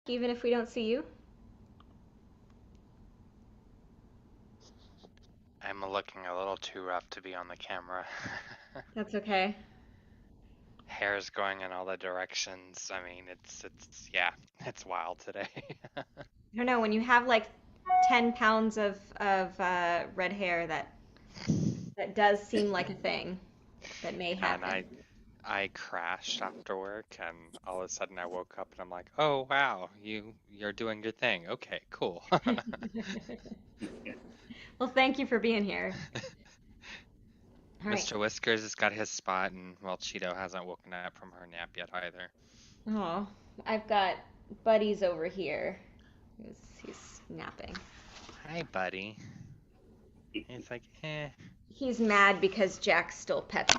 even if we don't see you? I'm looking a little too rough to be on the camera. That's okay. Hair's going in all the directions. I mean, yeah, it's wild today. I don't know, when you have like 10 pounds of red hair, that does seem like a thing that may Yeah, and happen. I crashed after work, and all of a sudden I woke up and I'm like, oh wow, you're doing your thing. Okay, cool. Well, thank you for being here. All right. Mr. Whiskers has got his spot, and well, Cheeto hasn't woken up from her nap yet either. Oh, I've got buddies over here. He's napping. Hi, buddy. He's like, eh. He's mad because Jack stole pets.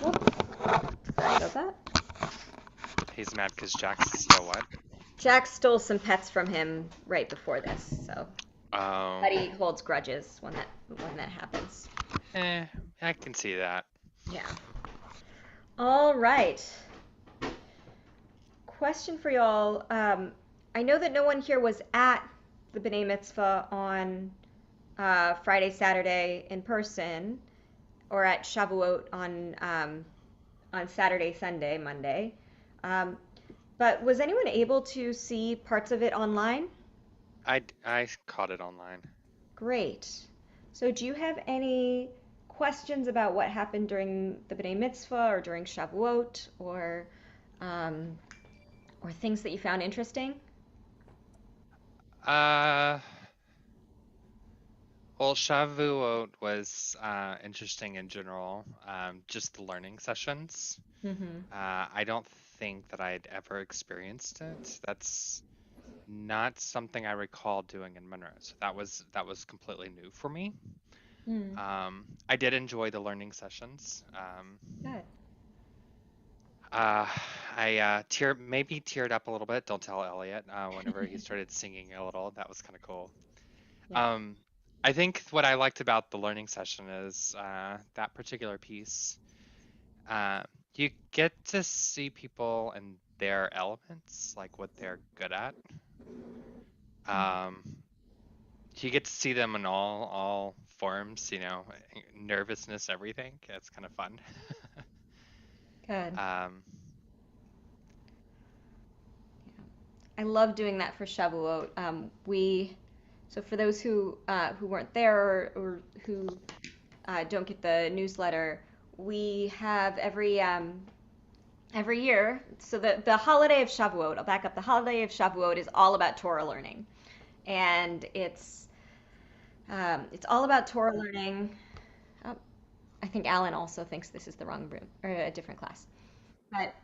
Whoops. Sorry about that. He's mad because Jack's still what? Jack stole some pets from him right before this, so Oh, Buddy holds grudges when that happens. eh, I can see that. Yeah. All right. Question for y'all. I know that no one here was at the B'nai Mitzvah on Friday, Saturday in person, or at Shavuot on Saturday, Sunday, Monday. Um, but was anyone able to see parts of it online? I caught it online. Great. So, do you have any questions about what happened during the B'nai Mitzvah or during Shavuot um, or things that you found interesting? Uh, well, Shavuot was interesting in general. Just the learning sessions. Mm-hmm. I don't think that I'd ever experienced it. That's not something I recall doing in Monroe. So that was completely new for me. Mm, I did enjoy the learning sessions. good. Uh, I maybe teared up a little bit. Don't tell Elliot. Whenever he started singing a little, that was kind of cool. Yeah. Um, I think what I liked about the learning session is that particular piece. Uh, you get to see people and their elements, like what they're good at. Um, you get to see them in all forms, nervousness, everything. It's kind of fun. Good. Um, I love doing that for Shavuot. So for those who weren't there or who don't get the newsletter, we have every year. So the holiday of Shavuot, I'll back up. The holiday of Shavuot is all about Torah learning, and it's all about Torah learning. Oh, I think Alan also thinks this is the wrong room or a different class, but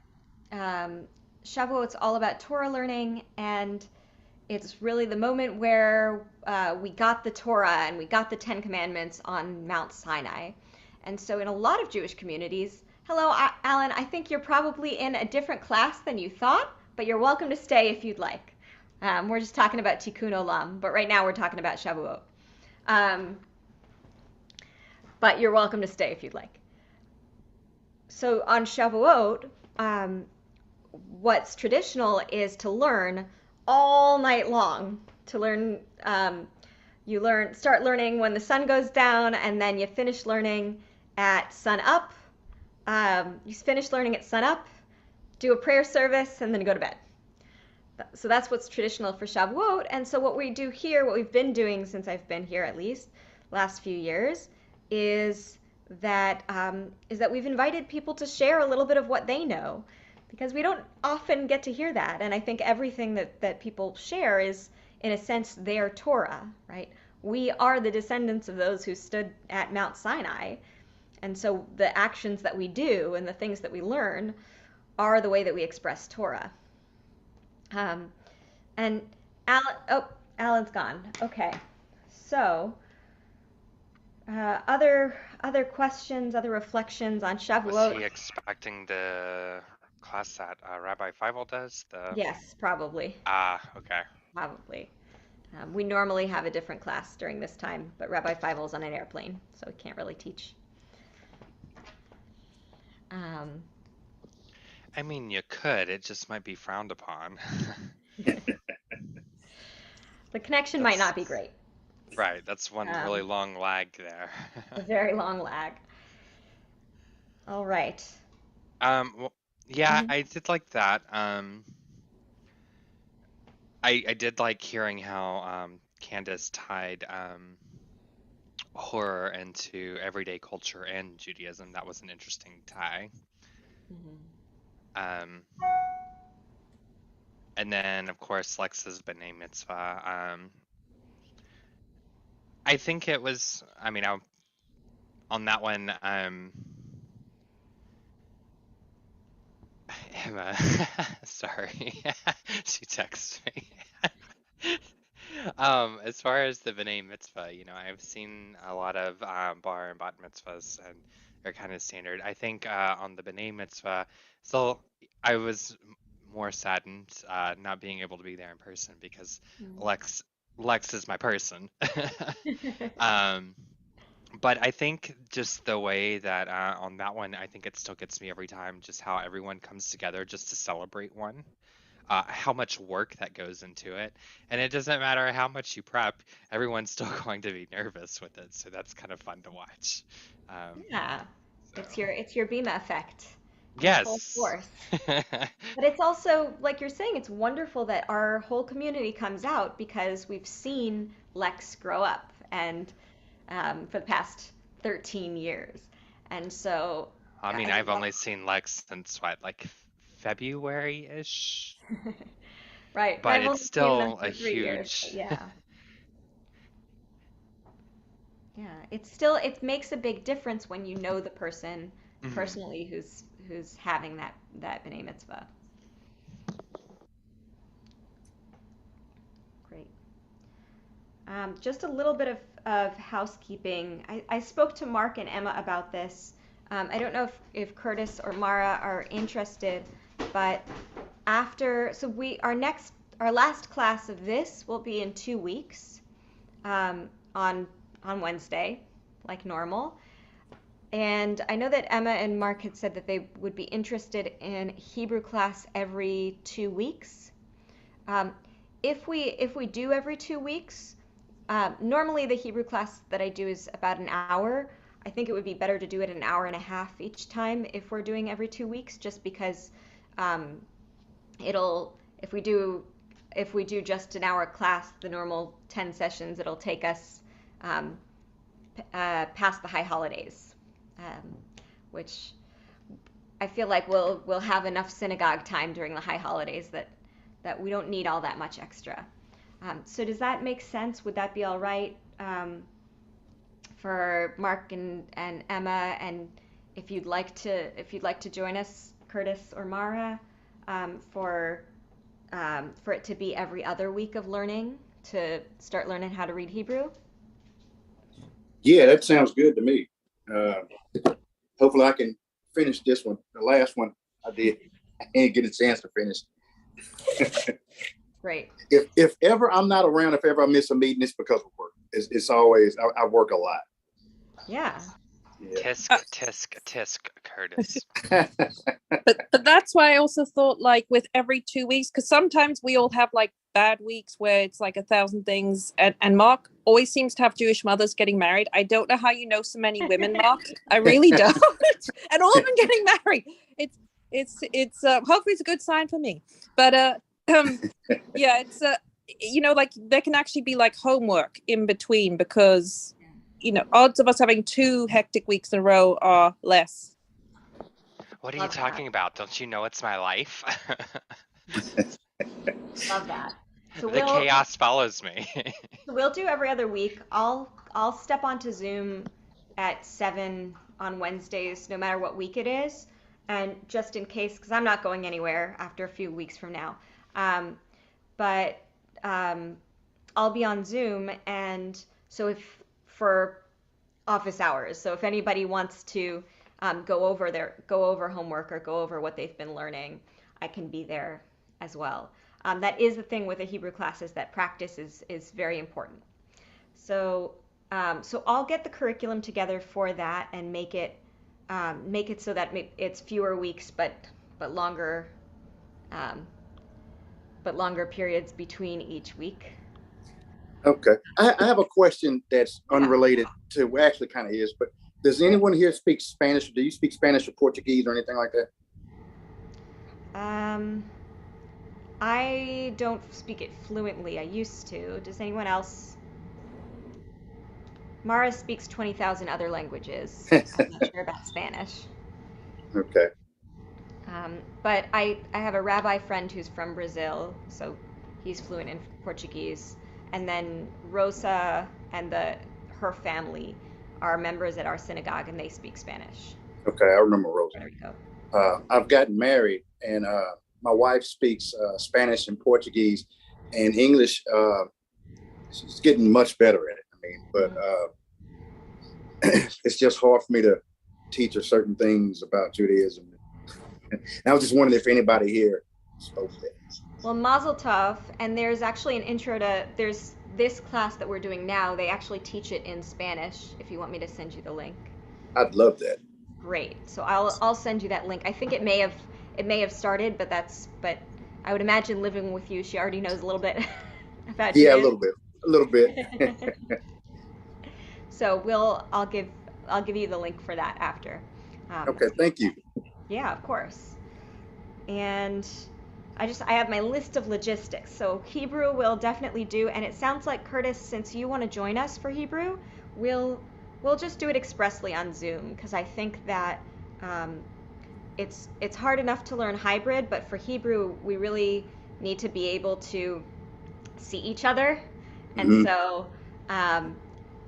um, Shavuot's all about Torah learning, and it's really the moment where we got the Torah and we got the Ten Commandments on Mount Sinai. And so, in a lot of Jewish communities, hello, Alan, I think you're probably in a different class than you thought, but you're welcome to stay if you'd like. We're just talking about Tikkun Olam, but right now we're talking about Shavuot. Um, but you're welcome to stay if you'd like. So, on Shavuot, um, what's traditional is to learn all night long. To learn, you start learning when the sun goes down, and then you finish learning at sun up. You finish learning at sun up, do a prayer service, and then go to bed. So that's what's traditional for Shavuot. And so what we do here, what we've been doing since I've been here at least last few years, is that we've invited people to share a little bit of what they know, because we don't often get to hear that. And I think everything that people share is, in a sense, their Torah, right? We are the descendants of those who stood at Mount Sinai. And so the actions that we do and the things that we learn are the way that we express Torah. Um, and Alan's gone. Okay. So, other questions, other reflections on was Shavuot? he expecting the class that Rabbi Fievel does? Yes, probably. Okay. Probably. We normally have a different class during this time, but Rabbi Feivel's on an airplane, so he can't really teach. Um, I mean, you could. It just might be frowned upon. The connection might That's not be great. right. That's one really Um, long lag there. a very long lag. All right. Well, yeah, Mhm. I did like that. I did like hearing how Candace tied horror into everyday culture and Judaism. That was an interesting tie. Mhm. Um, and then, of course, Lex's B'nai Mitzvah. I think it was, I mean, on that one, Emma, sorry, she texted me. As far as the B'nai Mitzvah, I've seen a lot of bar and bat mitzvahs, and they're kind of standard. I think on the B'nai Mitzvah, so I was more saddened not being able to be there in person because Mhm. Lex Lex is my person. Um, but I think just the way that on that one, I think it still gets me every time, just how everyone comes together just to celebrate one, how much work that goes into it. And it doesn't matter how much you prep, everyone's still going to be nervous with it. So that's kind of fun to watch. Um, Yeah. so, It's your Bima effect in full yes. force. But it's also, like you're saying, it's wonderful that our whole community comes out because we've seen Lex grow up and for the past 13 years. And so, I mean, I I've love, only seen Lex since what, like February-ish? right. And But I've it's only seen them still a for 3 years, but huge. yeah. Yeah. It's still, it makes a big difference when you know the person Mhm. personally who's having that B'nai Mitzvah. Great. Just a little bit of housekeeping. I spoke to Mark and Emma about this. I don't know if Curtis or Mara are interested, but so our last class of this will be in 2 weeks, on Wednesday, like normal. And I know that Emma and Mark had said that they would be interested in Hebrew class every 2 weeks. Um, if we do every 2 weeks, normally the Hebrew class that I do is about an hour. I think it would be better to do it an hour and a half each time if we're doing every 2 weeks, just because um, it'll if we do just an hour class, the normal 10 sessions, it'll take us um, past the high holidays, um, which I feel like we'll have enough synagogue time during the high holidays that we don't need all that much extra. So does that make sense? Would that be all right for Mark and Emma? And if you'd like to join us, Curtis or Mara, for it to be every other week of learning to start learning how to read Hebrew. Yeah, that sounds good to me. Uh, Hopefully, I can finish this one. The last one I did, I didn't get a chance to finish. Great. If ever I'm not around, if ever I miss a meeting, it's because of work. It's always I work a lot. Yeah. Tisk, tisk, tisk, Curtis. Yeah. But that's why I also thought like with every 2 weeks, because sometimes we all have like bad weeks where it's like 1,000 things. And Mark always seems to have Jewish mothers getting married. I don't know how you know so many women, Mark. I really don't. And all of them getting married. It's hopefully it's a good sign for me. But um yeah, it's like there can actually be like homework in between because odds of us having 2 hectic weeks in a row are less. What are you Love that. talking about? Don't you know it's my life? Love that. So The we'll chaos follows me. so we'll do every other week. I'll step onto Zoom at 7 on Wednesdays, no matter what week it is, and just in case, because I'm not going anywhere after a few weeks from now. Um, but um, I'll be on Zoom, and so if for office hours, so if anybody wants to go over homework or go over what they've been learning, I can be there as well. That is the thing with a Hebrew class, is that practice is very important. So so I'll get the curriculum together for that and make it so that it's fewer weeks, but but longer, um, but longer periods between each week. Okay. I have a question that's Yeah. unrelated to, well, actually kind of is, but does anyone here speak Spanish? Do you speak Spanish or Portuguese or anything like that? Um, I don't speak it fluently. I used to. Does anyone else? Mara speaks 20,000 other languages. I'm not sure about Spanish. Okay. But I have a rabbi friend who's from Brazil, so he's fluent in Portuguese. And then Rosa and her family are members at our synagogue, and they speak Spanish. Okay. I remember Rosa. There we go. I've gotten married, and my wife speaks Spanish and Portuguese and English. She's getting much better at it. I mean, but it's just hard for me to teach her certain things about Judaism. And I was just wondering if anybody here spoke that. Well, Mazel Tov, and there's actually an intro to there's this class that we're doing now. They actually teach it in Spanish. If you want me to send you the link. I'd love that. Great. So I'll send you that link. I think it may have started, but I would imagine living with you, she already knows a little bit about Yeah, Judaism. a little bit. So I'll give you the link for that after. Okay, thank you. Yeah, of course. And I have my list of logistics. So Hebrew will definitely do, and it sounds like Curtis, since you want to join us for Hebrew, we'll just do it expressly on Zoom because I think that it's hard enough to learn hybrid, but for Hebrew we really need to be able to see each other, and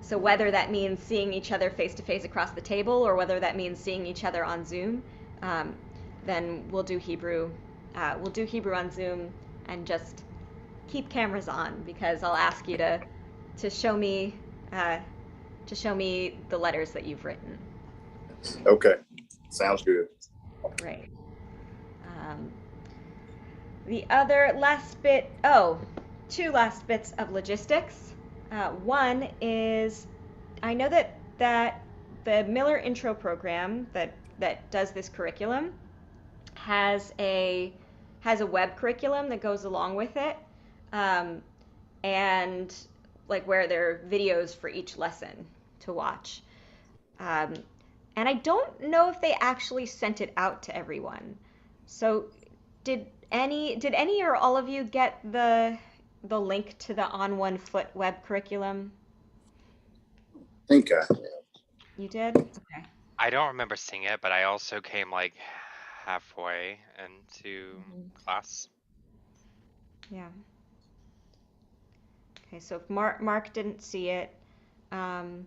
so whether that means seeing each other face to face across the table or whether that means seeing each other on Zoom, then we'll do Hebrew. We'll do Hebrew on Zoom and just keep cameras on because I'll ask you to show me the letters that you've written. Okay, sounds good. Great. The other two last bits of logistics. One is I know that the Miller Intro program that does this curriculum has a web curriculum that goes along with it, and like where there are videos for each lesson to watch. Um, and I don't know if they actually sent it out to everyone. So did any or all of you get the link to the On One Foot web curriculum? Think I. You did? Okay. I don't remember seeing it, but I also came like halfway into class. Yeah. Okay, so if Mark didn't see it, and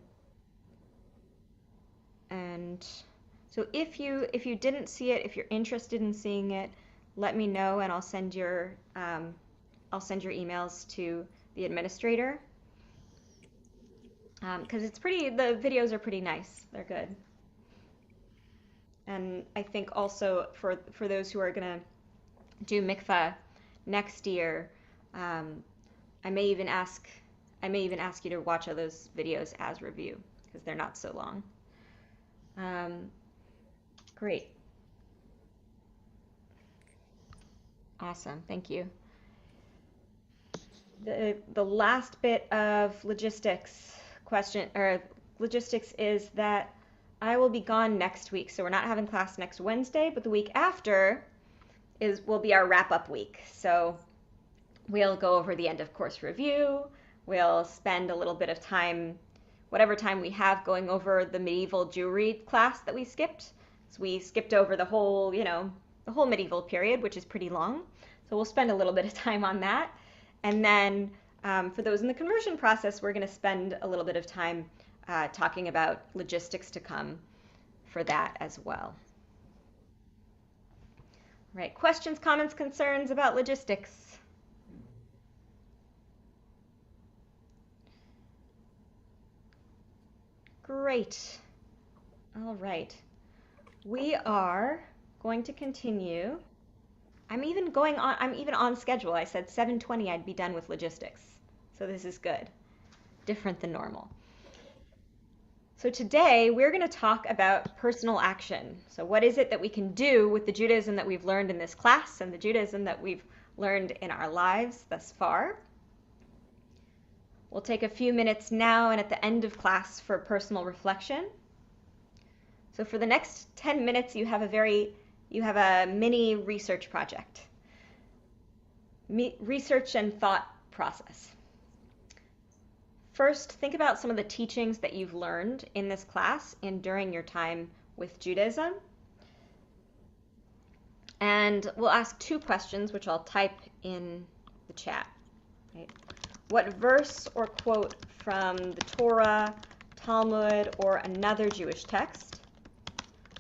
so if you didn't see it, if you're interested in seeing it, let me know and I'll send your emails to the administrator. Because the videos are pretty nice. They're good. And I think also for those who are gonna do mikvah next year, I may even ask you to watch all those videos as review because they're not so long. Great. Awesome. Thank you. The last bit of logistics is that I will be gone next week, so we're not having class next Wednesday, but the week after will be our wrap-up week. So we'll go over the end of course review. We'll spend a little bit of time, whatever time we have, going over the medieval Jewry class that we skipped. So we skipped over the whole medieval period, which is pretty long. So we'll spend a little bit of time on that. And then for those in the conversion process, we're going to spend a little bit of time talking about logistics to come for that as well. Right, questions, comments, concerns about logistics? Great. All right. We are going to continue. I'm even on schedule. I said 7:20 I'd be done with logistics. So this is good. Different than normal. So today we're going to talk about personal action. So what is it that we can do with the Judaism that we've learned in this class and the Judaism that we've learned in our lives thus far? We'll take a few minutes now and at the end of class for personal reflection. So for the next 10 minutes, you have a mini research project. Research and thought process. First, think about some of the teachings that you've learned in this class and during your time with Judaism. And we'll ask two questions, which I'll type in the chat. Right? What verse or quote from the Torah, Talmud, or another Jewish text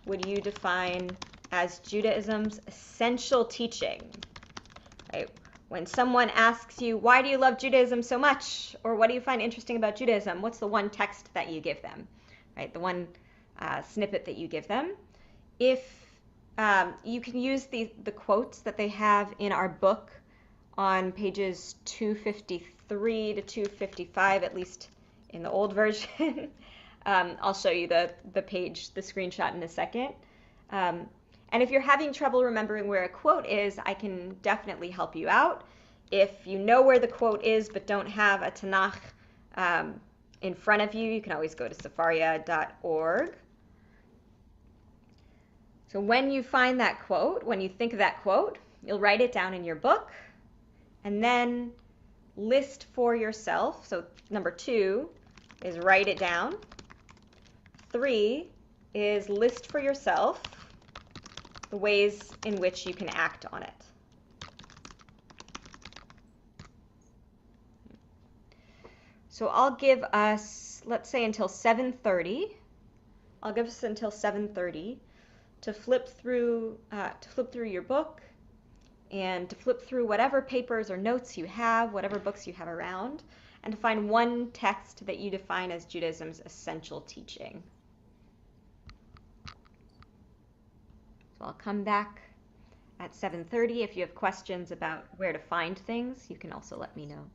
would you define as Judaism's essential teaching? Right? When someone asks you, why do you love Judaism so much? Or what do you find interesting about Judaism? What's the one text that you give them? Right? The one snippet that you give them. If you can use the quotes that they have in our book on pages 253 to 255, at least in the old version. I'll show you the screenshot in a second. And if you're having trouble remembering where a quote is, I can definitely help you out. If you know where the quote is but don't have a Tanakh in front of you, you can always go to sefaria.org. So when you find that quote, when you think of that quote, you'll write it down in your book and then list for yourself. So number 2 is write it down. 3 is list for yourself the ways in which you can act on it. So I'll give us, let's say until 7:30. I'll give us until 7:30 to flip through your book and to flip through whatever papers or notes you have, whatever books you have around, and to find one text that you define as Judaism's essential teaching. So I'll come back at 7:30. If you have questions about where to find things, you can also let me know.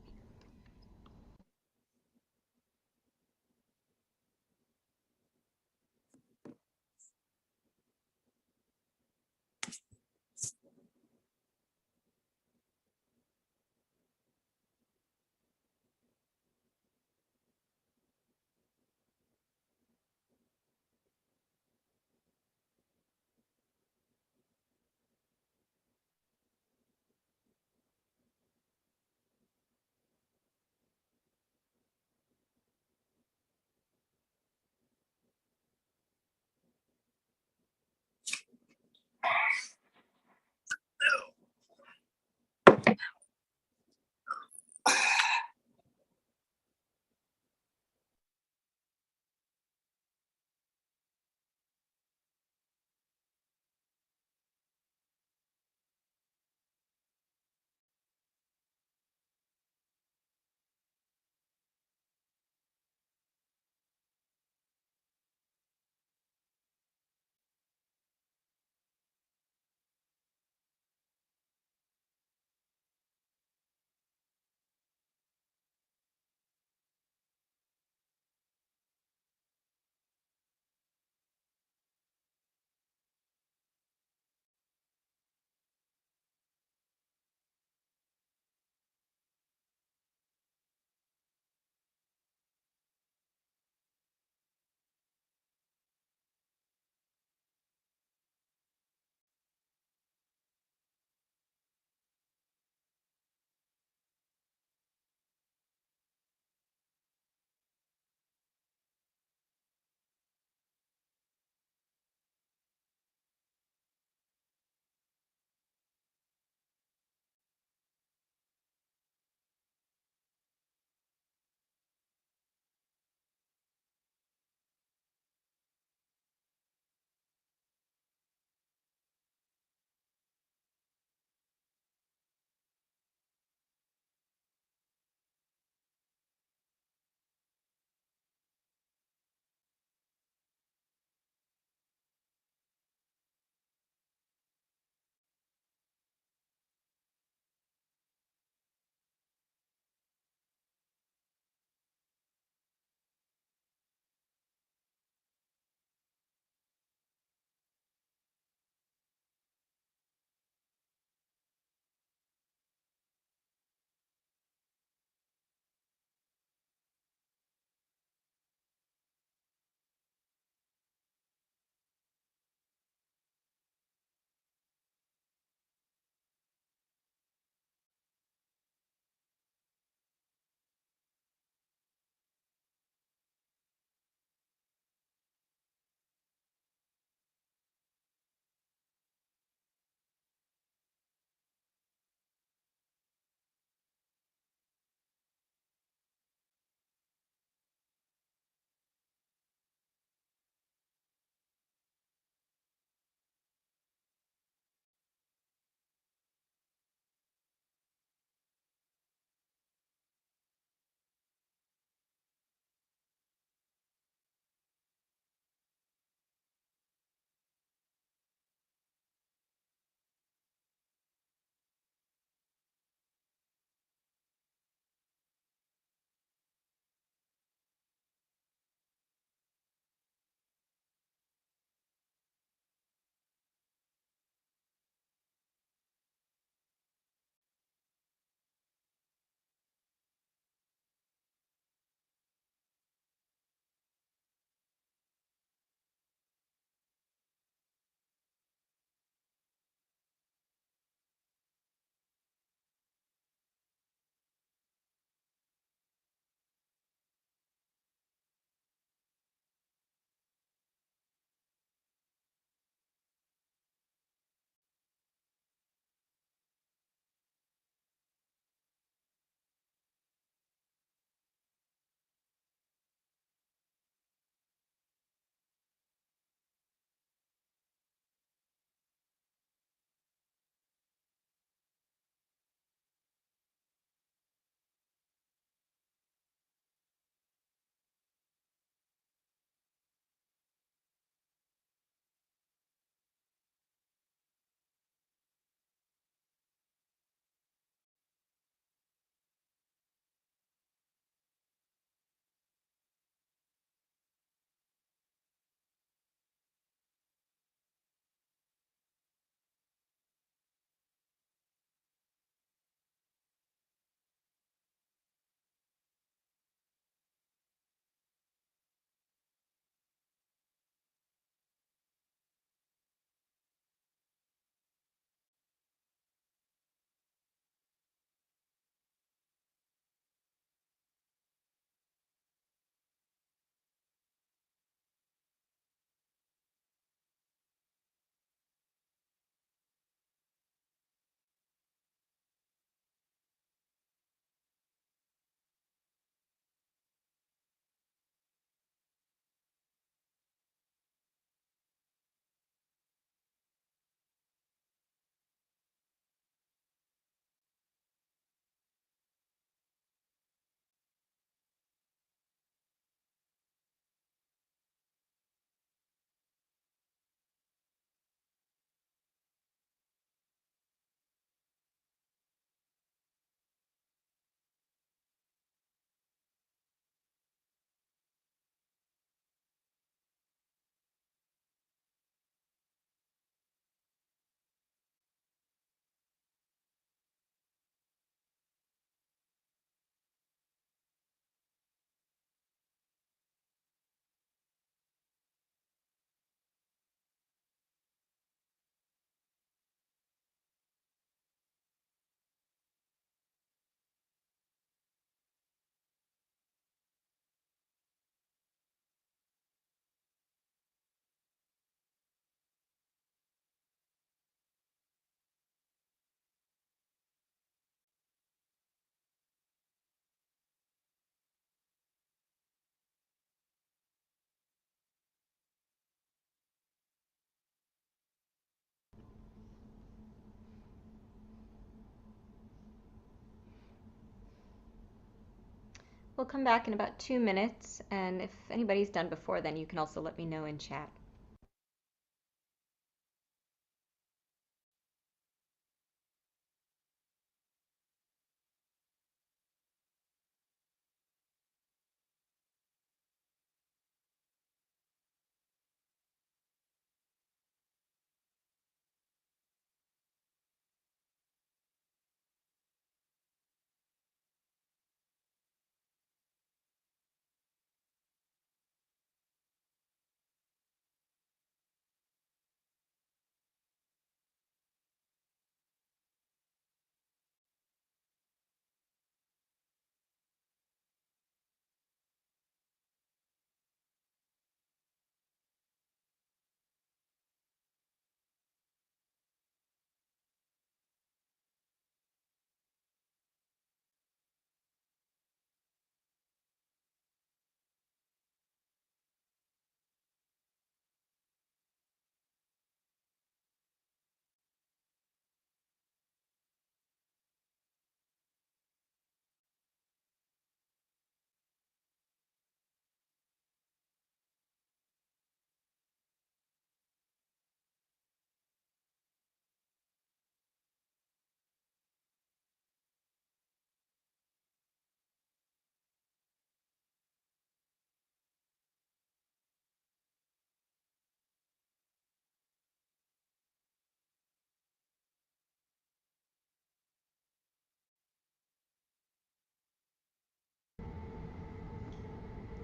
We'll come back in about 2 minutes, and if anybody's done before then, you can also let me know in chat.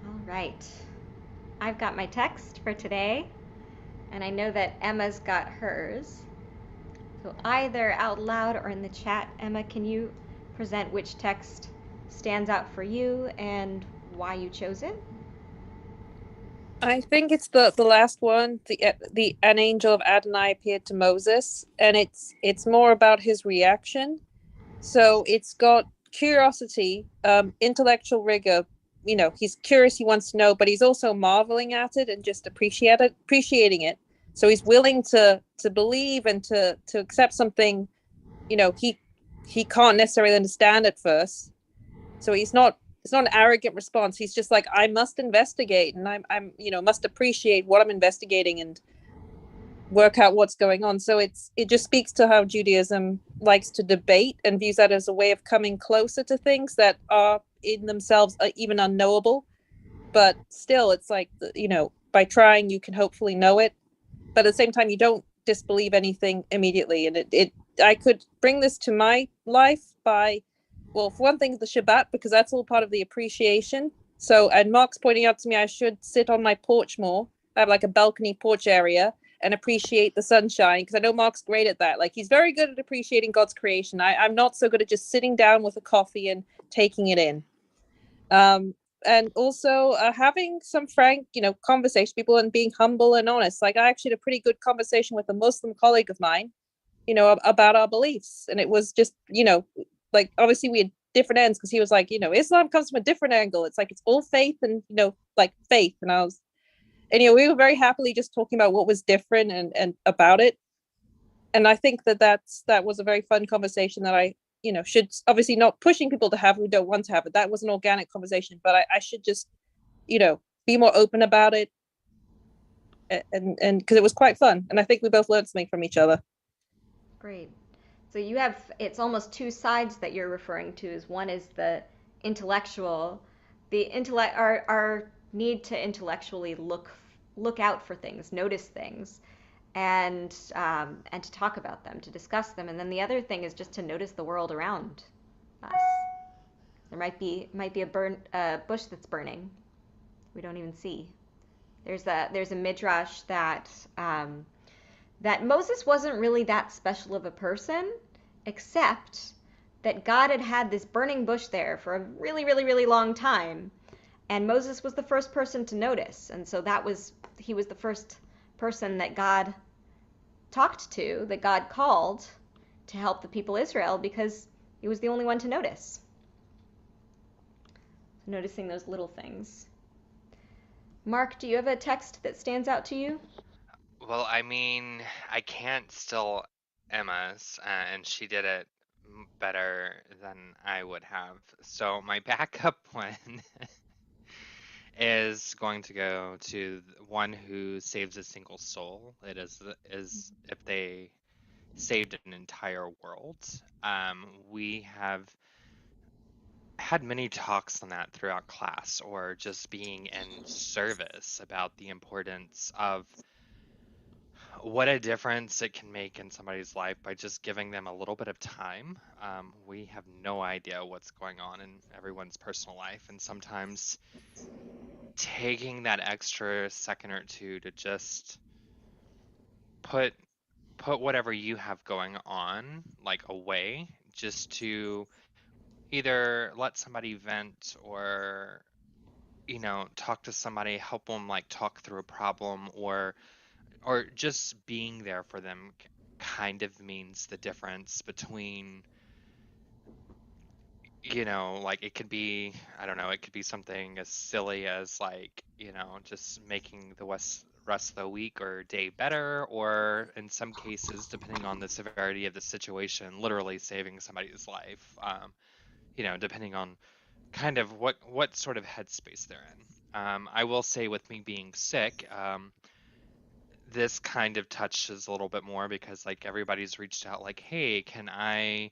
All right. I've got my text for today, and I know that Emma's got hers. So either out loud or in the chat, Emma, can you present which text stands out for you and why you chose it? I think it's the last one. The an angel of Adonai appeared to Moses, and it's more about his reaction. So it's got curiosity, intellectual rigor. You know, he's curious, he wants to know, but he's also marveling at it and just appreciating it. So he's willing to believe and to accept something, you know, he can't necessarily understand at first. So it's not an arrogant response. He's just like, I must investigate, and I'm you know, must appreciate what I'm investigating and work out what's going on. So it just speaks to how Judaism likes to debate and views that as a way of coming closer to things that are in themselves even unknowable. But still, it's like, you know, by trying, you can hopefully know it. But at the same time, you don't disbelieve anything immediately. And I could bring this to my life by, well, for one thing, the Shabbat, because that's all part of the appreciation. So, and Mark's pointing out to me I should sit on my porch more. I have like a balcony porch area and appreciate the sunshine, because I know Mark's great at that. Like, he's very good at appreciating God's creation. I'm not so good at just sitting down with a coffee and taking it in. And also having some frank, you know, conversation with people and being humble and honest. Like, I actually had a pretty good conversation with a Muslim colleague of mine, you know, about our beliefs. And it was just, you know, like, obviously we had different ends, because he was like, you know, Islam comes from a different angle. It's like, it's all faith and, you know, like faith. And I was, and, you know, we were very happily just talking about what was different and about it. And I think that was a very fun conversation that I, you know, should obviously not pushing people to have who don't want to have it. That was an organic conversation, but I should just, you know, be more open about it. And because it was quite fun. And I think we both learned something from each other. Great. So you have, it's almost two sides that you're referring to. Is one is the intellectual, the intellect, our need to intellectually look out for things, notice things, and to talk about them, to discuss them. And then the other thing is just to notice the world around us. There might be a bush that's burning. We don't even see. There's a midrash that Moses wasn't really that special of a person, except that God had had this burning bush there for a really, really, really long time, and Moses was the first person to notice, and so he was the first person that God talked to, that God called to help the people Israel, because he was the only one to notice. Noticing those little things. Mark, do you have a text that stands out to you? Well, I mean, I can't steal Emma's, and she did it better than I would have. So my backup one is going to go to one who saves a single soul. It is if they saved an entire world. We have had many talks on that throughout class, or just being in service about the importance of what a difference it can make in somebody's life by just giving them a little bit of time. We have no idea what's going on in everyone's personal life, and sometimes taking that extra second or two to just put whatever you have going on like away, just to either let somebody vent, or talk to somebody, help them like talk through a problem, or just being there for them kind of means the difference between, like it could be, I don't know, it could be something as silly as like, just making the rest of the week or day better, or in some cases, depending on the severity of the situation, literally saving somebody's life, depending on kind of what sort of headspace they're in. I will say with me being sick, this kind of touches a little bit more because like everybody's reached out like, hey, can I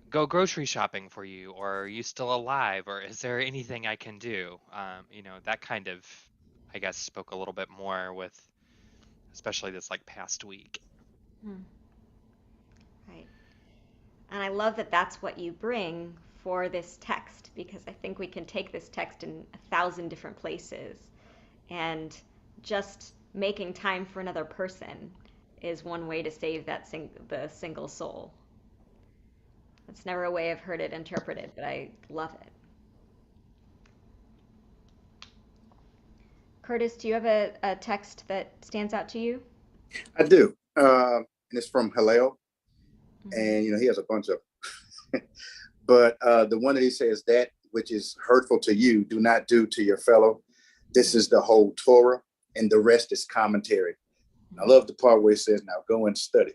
go grocery shopping for you? Or are you still alive? Or is there anything I can do? That kind of, I guess, spoke a little bit more with, especially this like past week. Hmm. Right. And I love that that's what you bring for this text because I think we can take this text in 1,000 different places. And just making time for another person is one way to save the single soul. That's never a way I've heard it interpreted, but I love it. Curtis, do you have a text that stands out to you? I do. And it's from Hillel. Mm-hmm. And, he has a bunch of, but the one that he says, that which is hurtful to you, do not do to your fellow. This is the whole Torah, and the rest is commentary. I love the part where it says, now go and study.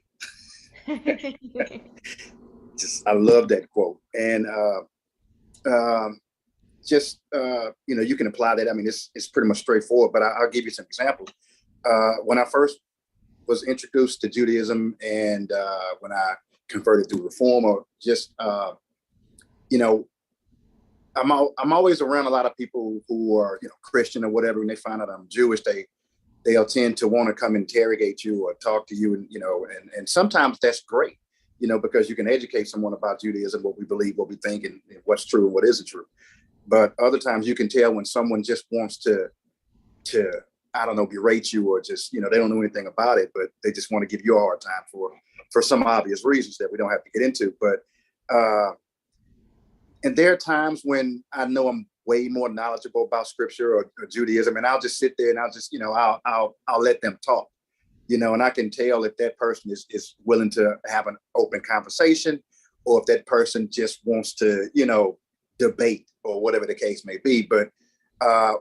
I love that quote. And you can apply that. I mean, it's pretty much straightforward, but I'll give you some examples. When I first was introduced to Judaism, and when I converted to Reform, or just I'm always around a lot of people who are Christian or whatever, and they find out I'm Jewish, they'll tend to want to come interrogate you or talk to you, and sometimes that's great, because you can educate someone about Judaism, what we believe, what we think, and what's true and what isn't true. But other times you can tell when someone just wants to I don't know, berate you, or just they don't know anything about it, but they just want to give you a hard time for some obvious reasons that we don't have to get into. But and there are times when I know I'm way more knowledgeable about scripture or Judaism, and I'll just sit there and I'll just I'll let them talk, and I can tell if that person is willing to have an open conversation, or if that person just wants to debate, or whatever the case may be. But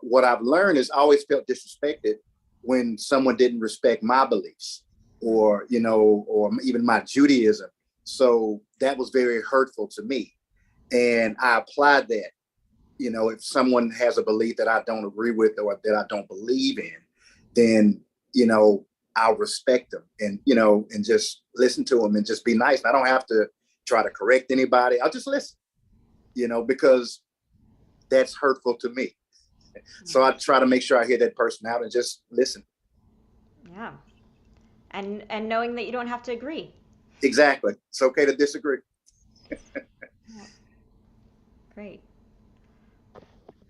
what I've learned is I always felt disrespected when someone didn't respect my beliefs, or or even my Judaism. So that was very hurtful to me, and I applied that. If someone has a belief that I don't agree with, or that I don't believe in, then I'll respect them, and just listen to them and just be nice. And I don't have to try to correct anybody. I'll just listen, because that's hurtful to me. So I try to make sure I hear that person out and just listen. Yeah. And knowing that you don't have to agree. Exactly. It's okay to disagree. Yeah. Great.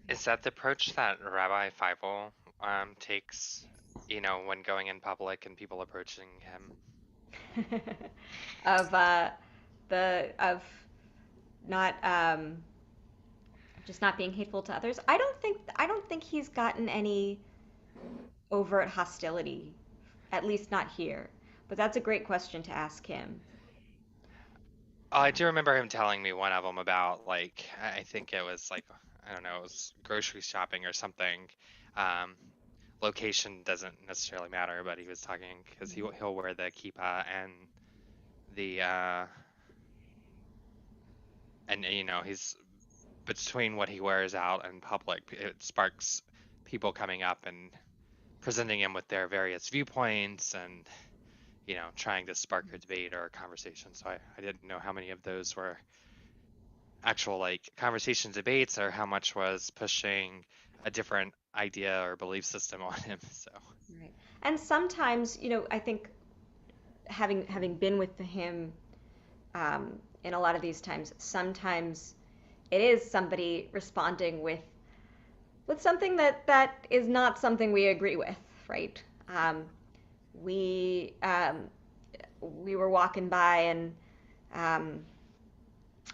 Is that the approach that Rabbi Fievel takes, when going in public and people approaching him? Of of not just not being hateful to others. I don't think he's gotten any overt hostility, at least not here. But that's a great question to ask him. I do remember him telling me one of them about like, I think it was like, I don't know, it was grocery shopping or something. Um, Location doesn't necessarily matter, but he was talking because he'll wear the kippah and the and he's between what he wears out in public, it sparks people coming up and presenting him with their various viewpoints and trying to spark a debate or a conversation. So I didn't know how many of those were actual like conversation debates or how much was pushing a different idea or belief system on him. So Right. And sometimes, I think having been with him in a lot of these times, sometimes it is somebody responding with something that is not something we agree with, right? We we were walking by, and um,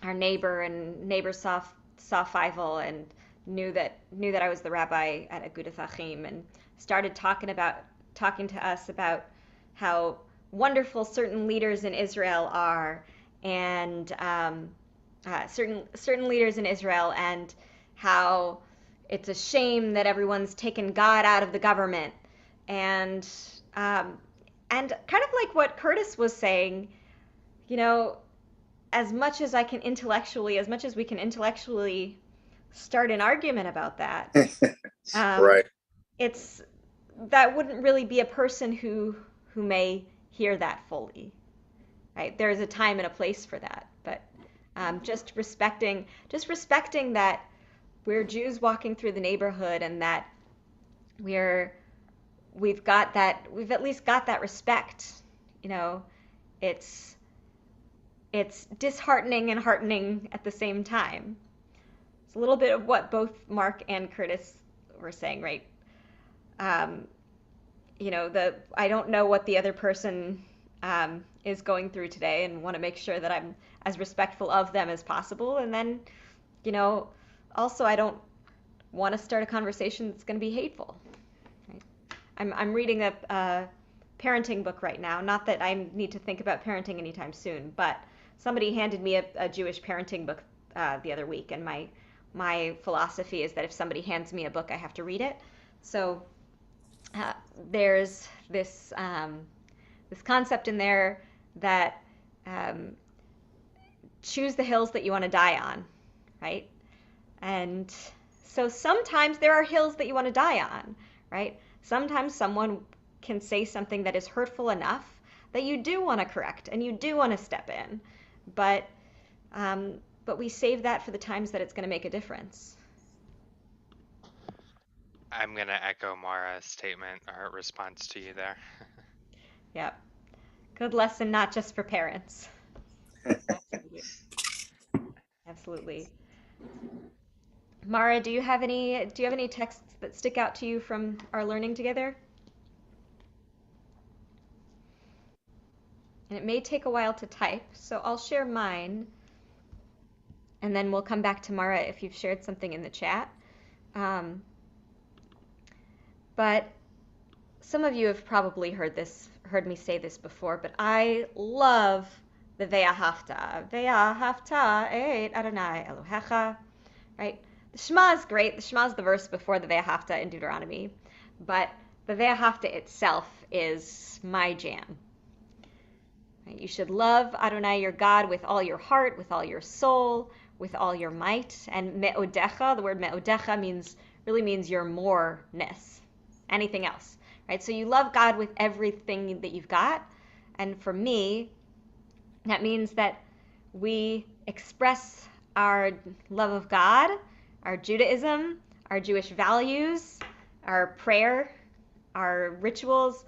our neighbor saw Fievel and knew that I was the rabbi at Agudath Achim, and started talking to us about how wonderful certain leaders in Israel are, and certain leaders in Israel, and how it's a shame that everyone's taken God out of the government, and um, and kind of like what Curtis was saying, you know, as much as we can intellectually start an argument about that, um, Right. it's that wouldn't really be a person who may hear that fully, right? There's a time and a place for that, but just respecting that we're Jews walking through the neighborhood, and that we're we've at least got that respect. You know, it's it's disheartening and heartening at the same time. It's a little bit of what both Mark and Curtis were saying, right? Um, the I don't know what the other person is going through today, and want to make sure that I'm as respectful of them as possible. And then, you know, also I don't want to start a conversation that's going to be hateful. Right? I'm reading a parenting book right now. Not that I need to think about parenting anytime soon, but somebody handed me a Jewish parenting book the other week, and my philosophy is that if somebody hands me a book, I have to read it. So uh, there's this concept in there that um, choose the hills that you want to die on, right? And so sometimes there are hills that you want to die on, right? Sometimes someone can say something that is hurtful enough that you do want to correct and you do want to step in, but um, but we save that for the times that it's going to make a difference. I'm going to echo Mara's statement or response to you there. Yep. Good lesson, not just for parents. Absolutely. Absolutely. Mara, do you have any texts that stick out to you from our learning together? And it may take a while to type, so I'll share mine, and then we'll come back to Mara if you've shared something in the chat. Um, but some of you have probably heard me say this before, but I love the Ve'ahavta. Ve'ahavta et Adonai Elohecha, right? The Shema is great. The Shema is the verse before the Ve'ahavta in Deuteronomy, but the Ve'ahavta itself is my jam. Right? You should love Adonai your God with all your heart, with all your soul, with all your might. And me'odecha, the word me'odecha really means your more-ness, anything else, right? So you love God with everything that you've got. And for me, that means that we express our love of God, our Judaism, our Jewish values, our prayer, our rituals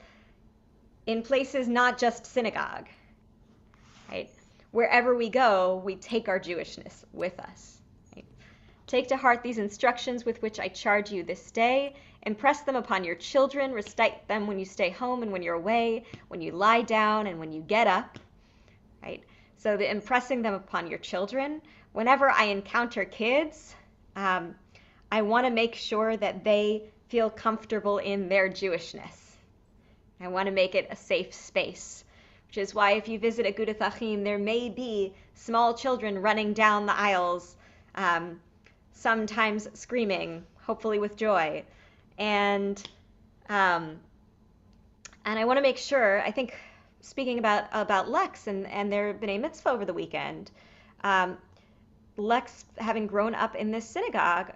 in places not just synagogue, right? Wherever we go, we take our Jewishness with us. Right? Take to heart these instructions with which I charge you this day. Impress them upon your children. Recite them when you stay home and when you're away, when you lie down and when you get up. Right? So the impressing them upon your children. Whenever I encounter kids, I want to make sure that they feel comfortable in their Jewishness. I want to make it a safe space, which is why if you visit Agudath Achim, there may be small children running down the aisles, sometimes screaming, hopefully with joy. And I want to make sure, I think, speaking about Lex and their B'nai Mitzvah over the weekend, Lex, having grown up in this synagogue,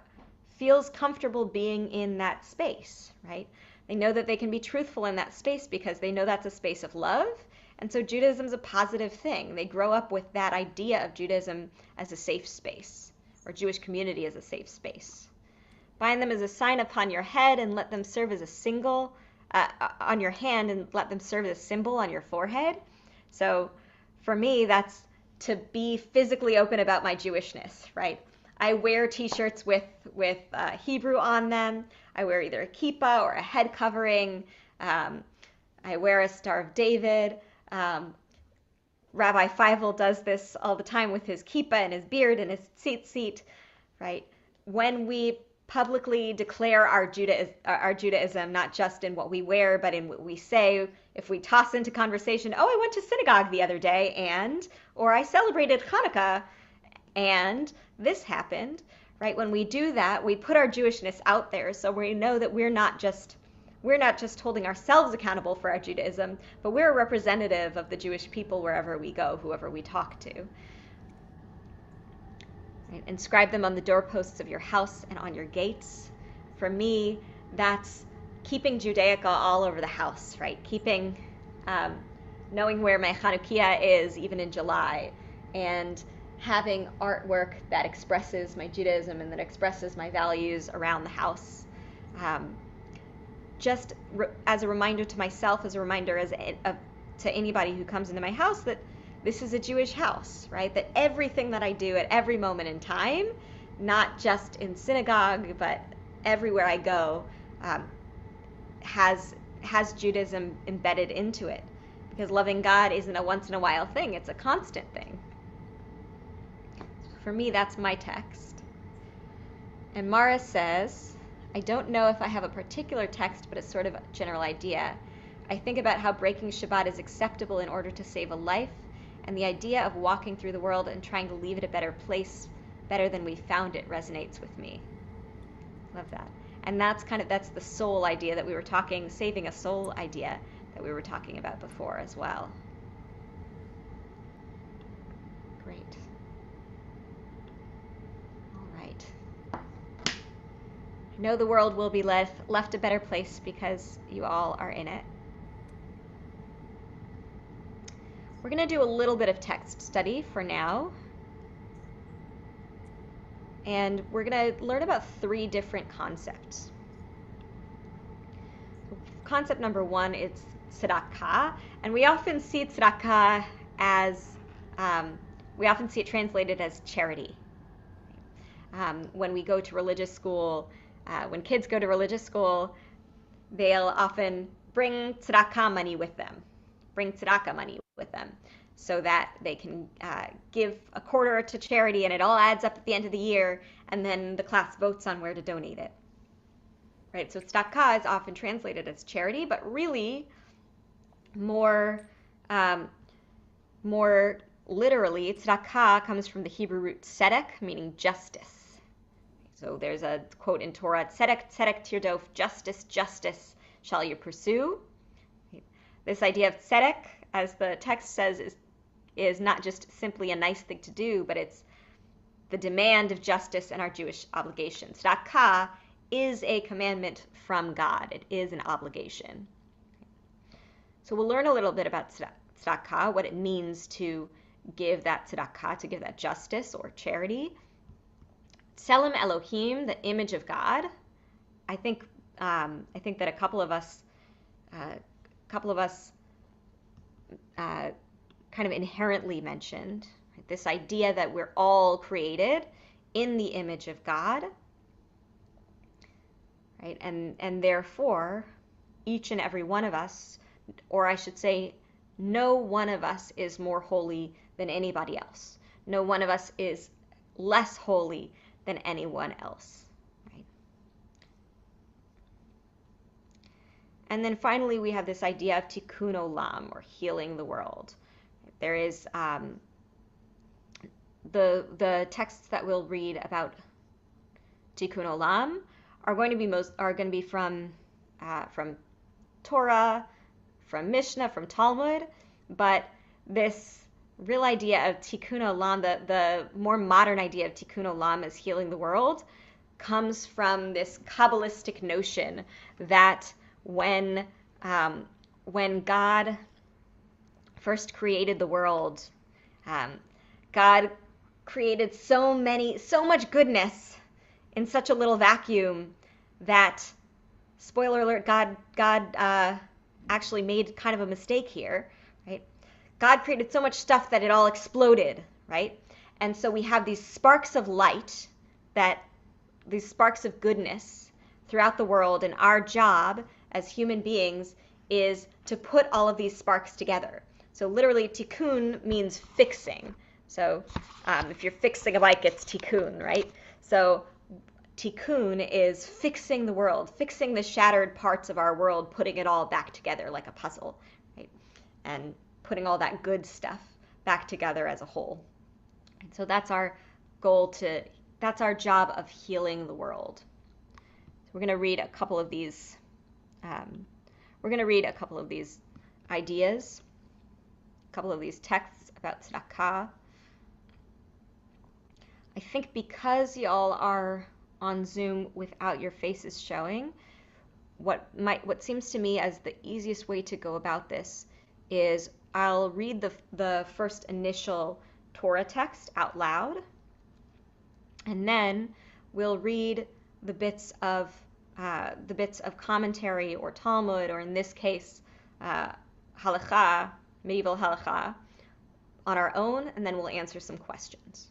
feels comfortable being in that space, right? They know that they can be truthful in that space because they know that's a space of love. And so Judaism is a positive thing. They grow up with that idea of Judaism as a safe space, or Jewish community as a safe space. Bind them as a sign upon your head and let them serve as a single on your hand and let them serve as a symbol on your forehead. So for me, that's to be physically open about my Jewishness, right? I wear t-shirts with Hebrew on them. I wear either a kippah or a head covering. I wear a Star of David. Rabbi Feivel does this all the time with his kippah and his beard and his tzitzit, right? When we publicly declare our Judaism, not just in what we wear, but in what we say, if we toss into conversation, oh, I went to synagogue the other day or I celebrated Hanukkah and this happened, right? When we do that, we put our Jewishness out there so we know that we're not just holding ourselves accountable for our Judaism, but we're a representative of the Jewish people wherever we go, whoever we talk to. Right? Inscribe them on the doorposts of your house and on your gates. For me, that's keeping Judaica all over the house, right? Keeping, knowing where my Chanukiah is even in July, and having artwork that expresses my Judaism and that expresses my values around the house. Just as a reminder to myself, as a reminder to anybody who comes into my house that this is a Jewish house, right? That everything that I do at every moment in time, not just in synagogue, but everywhere I go, has Judaism embedded into it. Because loving God isn't a once in a while thing, it's a constant thing. For me, that's my text. And Mara says, I don't know if I have a particular text, but a sort of general idea. I think about how breaking Shabbat is acceptable in order to save a life, and the idea of walking through the world and trying to leave it a better place, better than we found it, resonates with me. Love that. And that's the soul idea that we were talking, saving a soul idea that we were talking about before as well. Great. All right. I know the world will be left a better place because you all are in it. We're going to do a little bit of text study for now. And we're going to learn about 3 different concepts. Concept number 1 is tzedakah, and we often see tzedakah as, we often see it translated as charity. When we go to religious school, when kids go to religious school, they'll often bring tzedakah money with them, so that they can give a quarter to charity, and it all adds up at the end of the year, and then the class votes on where to donate it. Right? So tzedakah is often translated as charity, but really more literally, tzedakah comes from the Hebrew root tzedek, meaning justice. So there's a quote in Torah, tzedek, tzedek tirdof, justice, justice shall you pursue. This idea of tzedek, as the text says, is not just simply a nice thing to do, but it's the demand of justice and our Jewish obligation. Tzedakah is a commandment from God. It is an obligation. So we'll learn a little bit about tzedakah, what it means to give that tzedakah, to give that justice or charity. Tselem Elohim, the image of God. I think that a couple of us kind of inherently mentioned this idea that we're all created in the image of God, right? And therefore, each and every one of us, or I should say, no one of us is more holy than anybody else. No one of us is less holy than anyone else, right? And then finally, we have this idea of tikkun olam, or healing the world. There is the texts that we'll read about tikkun olam are going to be from Torah, from Mishnah, from Talmud, but this real idea of tikkun olam, the more modern idea of tikkun olam as healing the world, comes from this Kabbalistic notion that when when God first created the world, um, God created so much goodness in such a little vacuum that, spoiler alert, God actually made kind of a mistake here, right? God created so much stuff that it all exploded, right? And so we have these sparks of light, that these sparks of goodness throughout the world, and our job as human beings is to put all of these sparks together. So literally, tikkun means fixing. So if you're fixing a bike, it's tikkun, right? So tikkun is fixing the world, fixing the shattered parts of our world, putting it all back together like a puzzle, right? And putting all that good stuff back together as a whole. And so that's our that's our job of healing the world. So we're going to read a couple of these. We're going to read a couple of these ideas, a couple of these texts about tzedakah. I think because y'all are on Zoom without your faces showing, what seems to me as the easiest way to go about this is I'll read the first initial Torah text out loud, and then we'll read the bits of commentary or Talmud, or in this case, halakha, medieval halakha, on our own, and then we'll answer some questions.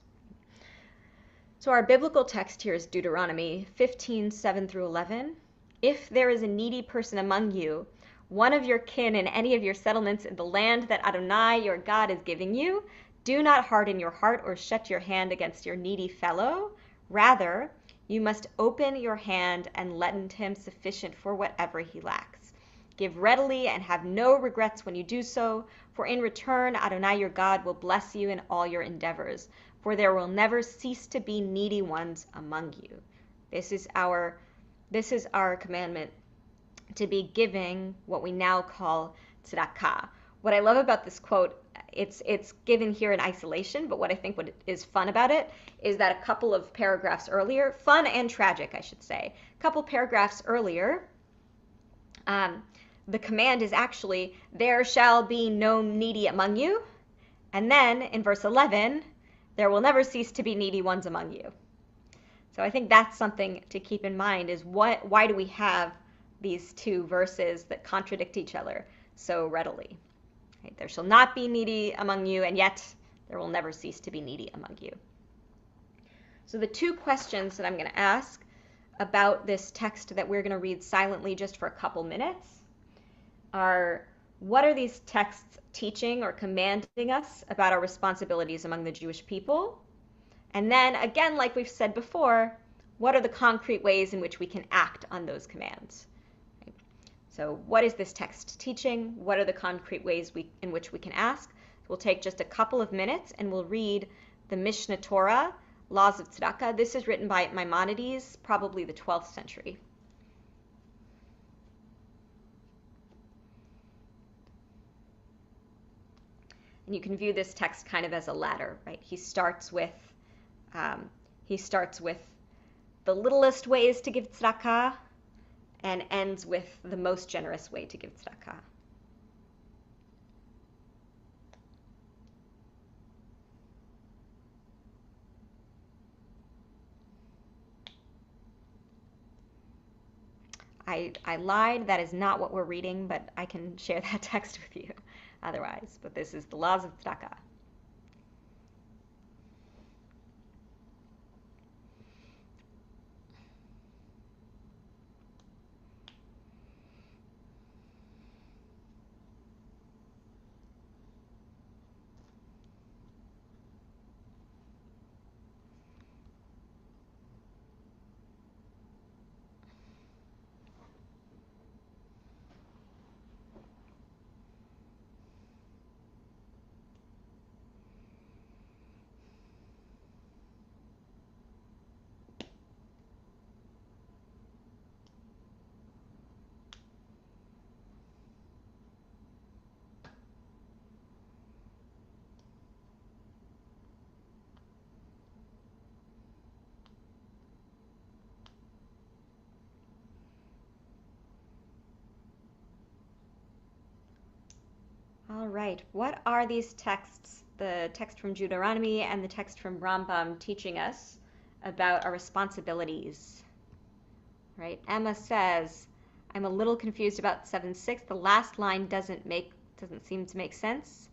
So our biblical text here is Deuteronomy 15:7 through 11. If there is a needy person among you, one of your kin in any of your settlements in the land that Adonai your God is giving you, do not harden your heart or shut your hand against your needy fellow. Rather, you must open your hand and lend him sufficient for whatever he lacks. Give readily and have no regrets when you do so, for in return Adonai your God will bless you in all your endeavors, for there will never cease to be needy ones among you. This is our commandment, to be giving what we now call tzedakah. What I love about this quote, it's given here in isolation, but what I think what is fun about it is that a couple of paragraphs earlier, fun and tragic, I should say, a couple paragraphs earlier, the command is actually, there shall be no needy among you. And then in verse 11, there will never cease to be needy ones among you. So I think that's something to keep in mind, is why do we have these two verses that contradict each other so readily? Right? There shall not be needy among you, and yet there will never cease to be needy among you. So the two questions that I'm going to ask about this text that we're going to read silently just for a couple minutes are, what are these texts teaching or commanding us about our responsibilities among the Jewish people? And then, again, like we've said before, what are the concrete ways in which we can act on those commands? Right? So what is this text teaching? What are the concrete ways in which we can ask? We'll take just a couple of minutes and we'll read the Mishnah Torah, Laws of Tzedakah. This is written by Maimonides, probably the 12th century. And you can view this text kind of as a ladder, right? He starts with the littlest ways to give tzedakah and ends with the most generous way to give tzedakah. I lied. That is not what we're reading, but I can share that text with you otherwise. But this is the Laws of Tzedakah. All right. What are these texts, the text from Deuteronomy and the text from Rambam, teaching us about our responsibilities? Right. Emma says, I'm a little confused about 7:6. The last line doesn't seem to make sense.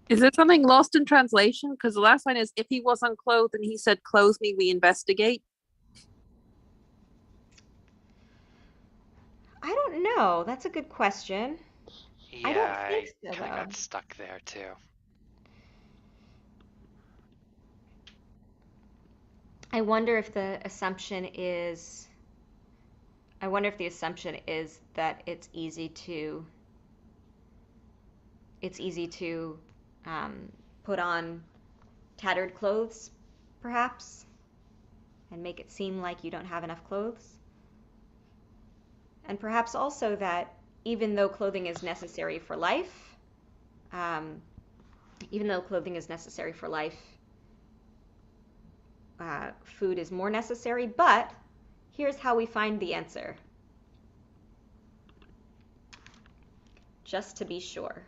Is there something lost in translation? Because the last line is, if he was unclothed and he said, clothe me, we investigate. I don't know. That's a good question. I don't Yeah, think I so, kind of though. got stuck there too. I wonder if the assumption is that it's easy to put on tattered clothes, perhaps, and make it seem like you don't have enough clothes. And perhaps also that even though clothing is necessary for life, um, even though clothing is necessary for life, food is more necessary. But here's how we find the answer, just to be sure.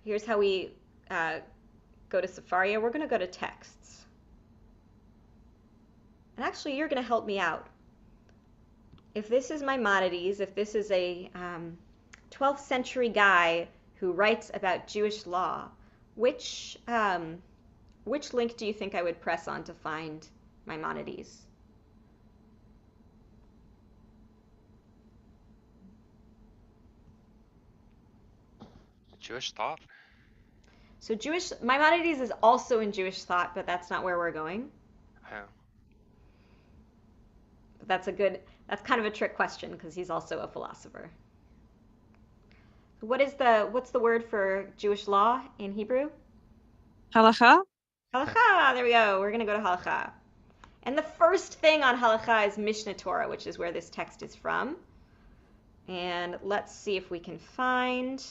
Here's how we go to Safaria. We're going to go to texts. And actually, you're going to help me out. If this is Maimonides, if this is a 12th century guy who writes about Jewish law, which link do you think I would press on to find Maimonides? Jewish thought? So Maimonides is also in Jewish thought, but that's not where we're going. Oh. But that's kind of a trick question because he's also a philosopher. What's the word for Jewish law in Hebrew? Halacha? Halakha. There we go. We're going to go to halakha. And the first thing on halakha is Mishnah Torah, which is where this text is from. And let's see if we can find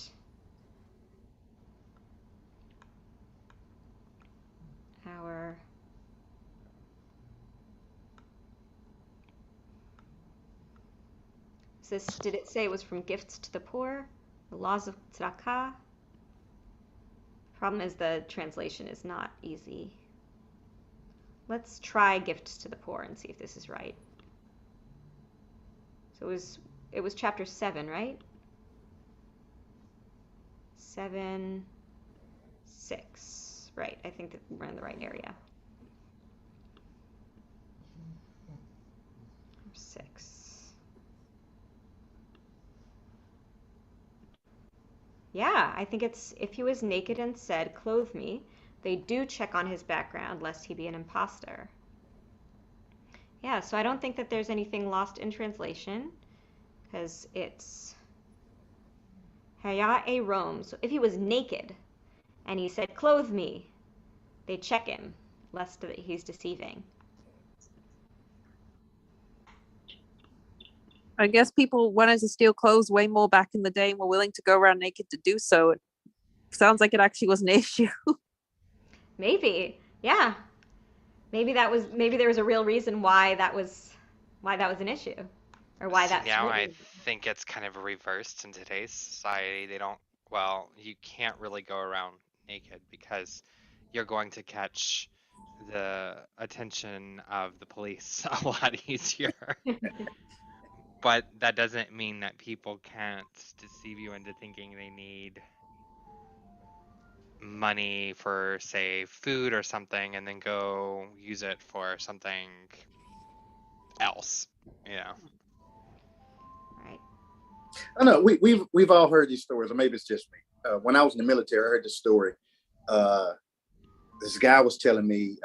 our did it say it was from gifts to the poor? The laws of tzedakah? Problem is the translation is not easy. Let's try gifts to the poor and see if this is right. So it was chapter 7, right? 7, 6. Right, I think that we're in the right area. 6. Yeah, I think it's if he was naked and said, clothe me, they do check on his background lest he be an imposter. Yeah, so I don't think that there's anything lost in translation because it's Haya a Rome. So if he was naked and he said, clothe me, they check him lest he's deceiving. I guess people wanted to steal clothes way more back in the day and were willing to go around naked to do so. It sounds like it actually was an issue. Maybe, yeah. Maybe there was a real reason why that was an issue, or why that's now I written. think it's kind of reversed in today's society. You can't really go around naked because you're going to catch the attention of the police a lot easier. But that doesn't mean that people can't deceive you into thinking they need money for, say, food or something, and then go use it for something else, you know. Right. I know we've all heard these stories, or maybe it's just me. When I was in the military, I heard this story. This guy was telling me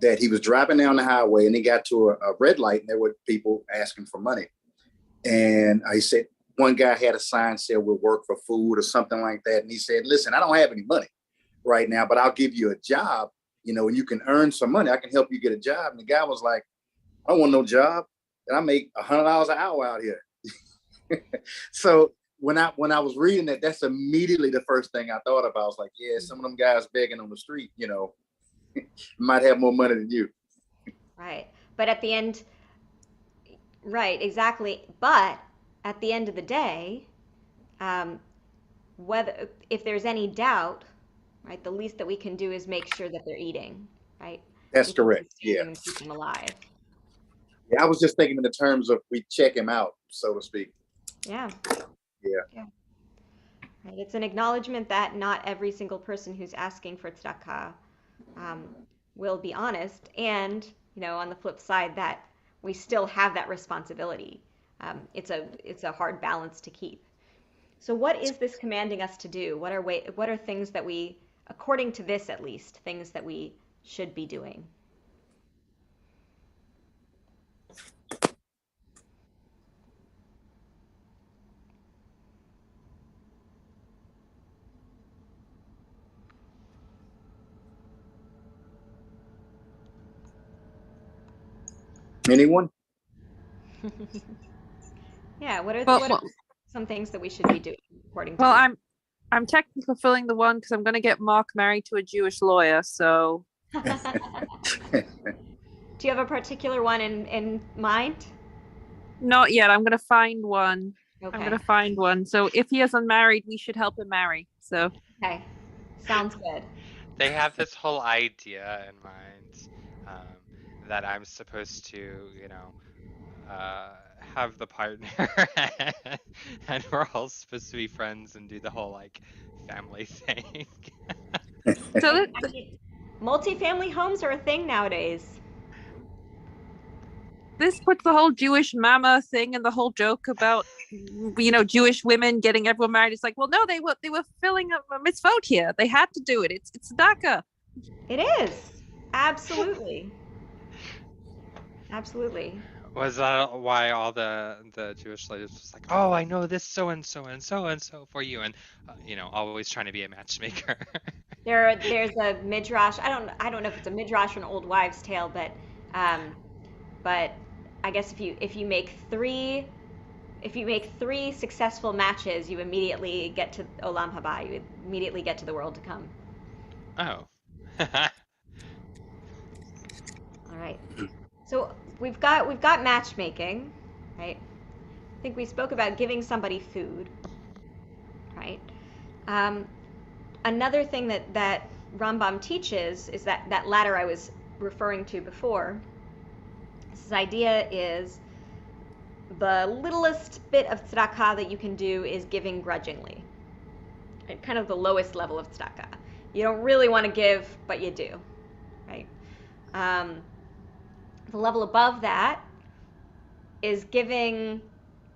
that he was driving down the highway and he got to a red light and there were people asking for money. And he said one guy had a sign said we'll work for food or something like that. And he said, listen, I don't have any money right now, but I'll give you a job, and you can earn some money. I can help you get a job. And the guy was like, I don't want no job. And I make $100 an hour out here. So when I was reading that, that's immediately the first thing I thought about. I was like, yeah, some of them guys begging on the street, might have more money than you. Right. But at the end, right, exactly. But at the end of the day, um, whether if there's any doubt, right, the least that we can do is make sure that they're eating, right? That's We can correct. sustain Yeah. them and keep them alive. Yeah, I was just thinking in the terms of we check him out, so to speak. Yeah. Yeah. Yeah. Right. It's an acknowledgement that not every single person who's asking for tzedakah um, will be honest, and on the flip side, that we still have that responsibility. It's a hard balance to keep. So, what is this commanding us to do? What are things that we, according to this at least, things that we should be doing? Anyone? Yeah. Well, What are well, some things that we should be doing according to well, this? I'm technically fulfilling the one because I'm going to get Mark married to a Jewish lawyer. So Do you have a particular one in mind? not yet. I'm going to find one. I'm Okay. going to find one. So if he isn't married, we should help him marry. So Okay. Sounds good. They have this whole idea in mind that I'm supposed to, have the partner, and we're all supposed to be friends and do the whole like family thing. so Hey, I mean, multifamily homes are a thing nowadays. this puts the whole Jewish mama thing and the whole joke about Jewish women getting everyone married. It's like, well, no, they were filling a mitzvot here. They had to do it. It's tzedakah. It is. Absolutely. Absolutely. Was that why all the Jewish ladies was like, oh, I know this so and so and so and so for you, and always trying to be a matchmaker. There's a midrash. I don't know if it's a midrash or an old wives' tale, um, but I guess if you make three successful matches, you immediately get to Olam Haba. You immediately get to the world to come. Oh. All right. So we've got matchmaking, right? I think we spoke about giving somebody food, right? Um, Another thing that Rambam teaches is that ladder I was referring to before. This idea is the littlest bit of tzedakah that you can do is giving grudgingly, right? Kind of the lowest level of tzedakah. You don't really want to give, but you do, right? Um, the level above that is giving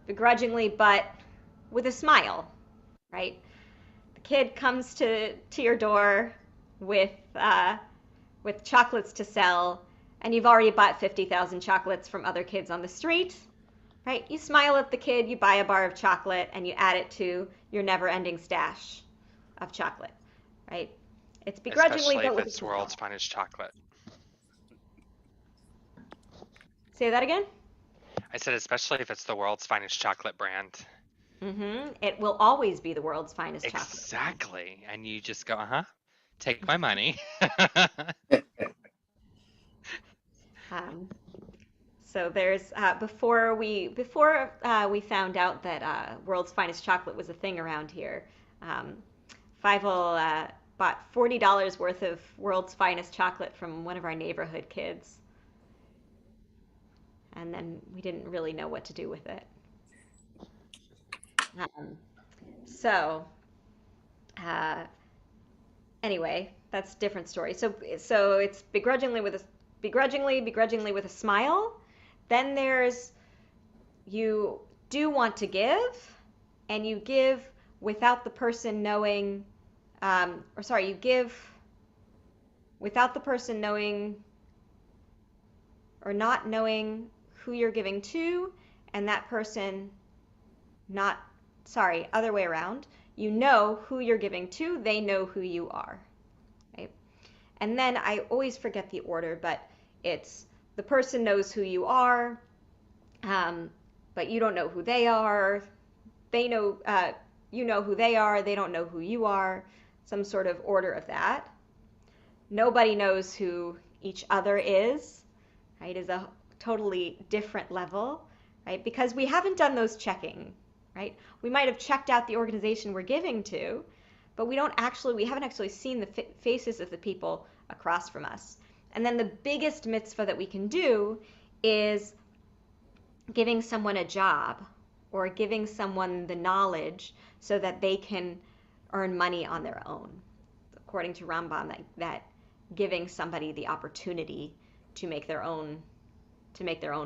begrudgingly, but with a smile, right? The kid comes to your door with chocolates to sell, and you've already bought 50,000 chocolates from other kids on the street, right? You smile at the kid, you buy a bar of chocolate, and you add it to your never-ending stash of chocolate, right? It's begrudgingly, Especially but if with a it's smile. world's finest chocolate. Say that again? I said, especially if it's the world's finest chocolate brand. Mm-hmm. It will always be the world's finest chocolate. Exactly. And you just go, take my money. So there's before we found out that world's finest chocolate was a thing around here, Fievel bought $40 worth of world's finest chocolate from one of our neighborhood kids, and then we didn't really know what to do with it. So anyway, that's a different story. So it's begrudgingly with a smile. Then there's you do want to give, and you give without the person knowing, you give without the person knowing or not knowing who you're giving to, and that person not, sorry, other way around. You know who you're giving to, they know who you are, right? And then I always forget the order, but it's the person knows who you are, but you don't know who they are. They know, you know who they are. They don't know who you are. Some sort of order of that. Nobody knows who each other is, right? Is a totally different level, right? Because we haven't done those checking, right? We might have checked out the organization we're giving to, but we haven't actually seen the faces of the people across from us. And then the biggest mitzvah that we can do is giving someone a job or giving someone the knowledge so that they can earn money on their own. According to Rambam, that giving somebody the opportunity to make their own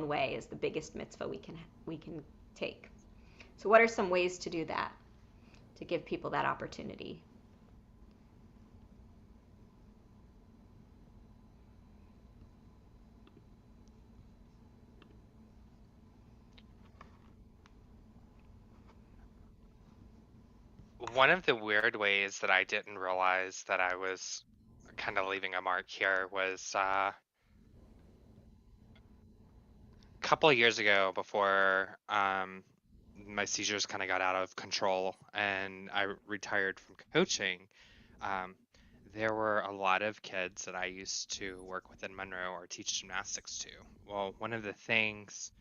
way is the biggest mitzvah we can take. So what are some ways to do that, to give people that opportunity? One of the weird ways that I didn't realize that I was kind of leaving a mark here was a couple of years ago, before my seizures kind of got out of control and I retired from coaching. Um, there were a lot of kids that I used to work with in Monroe or teach gymnastics to. Well, one of the things,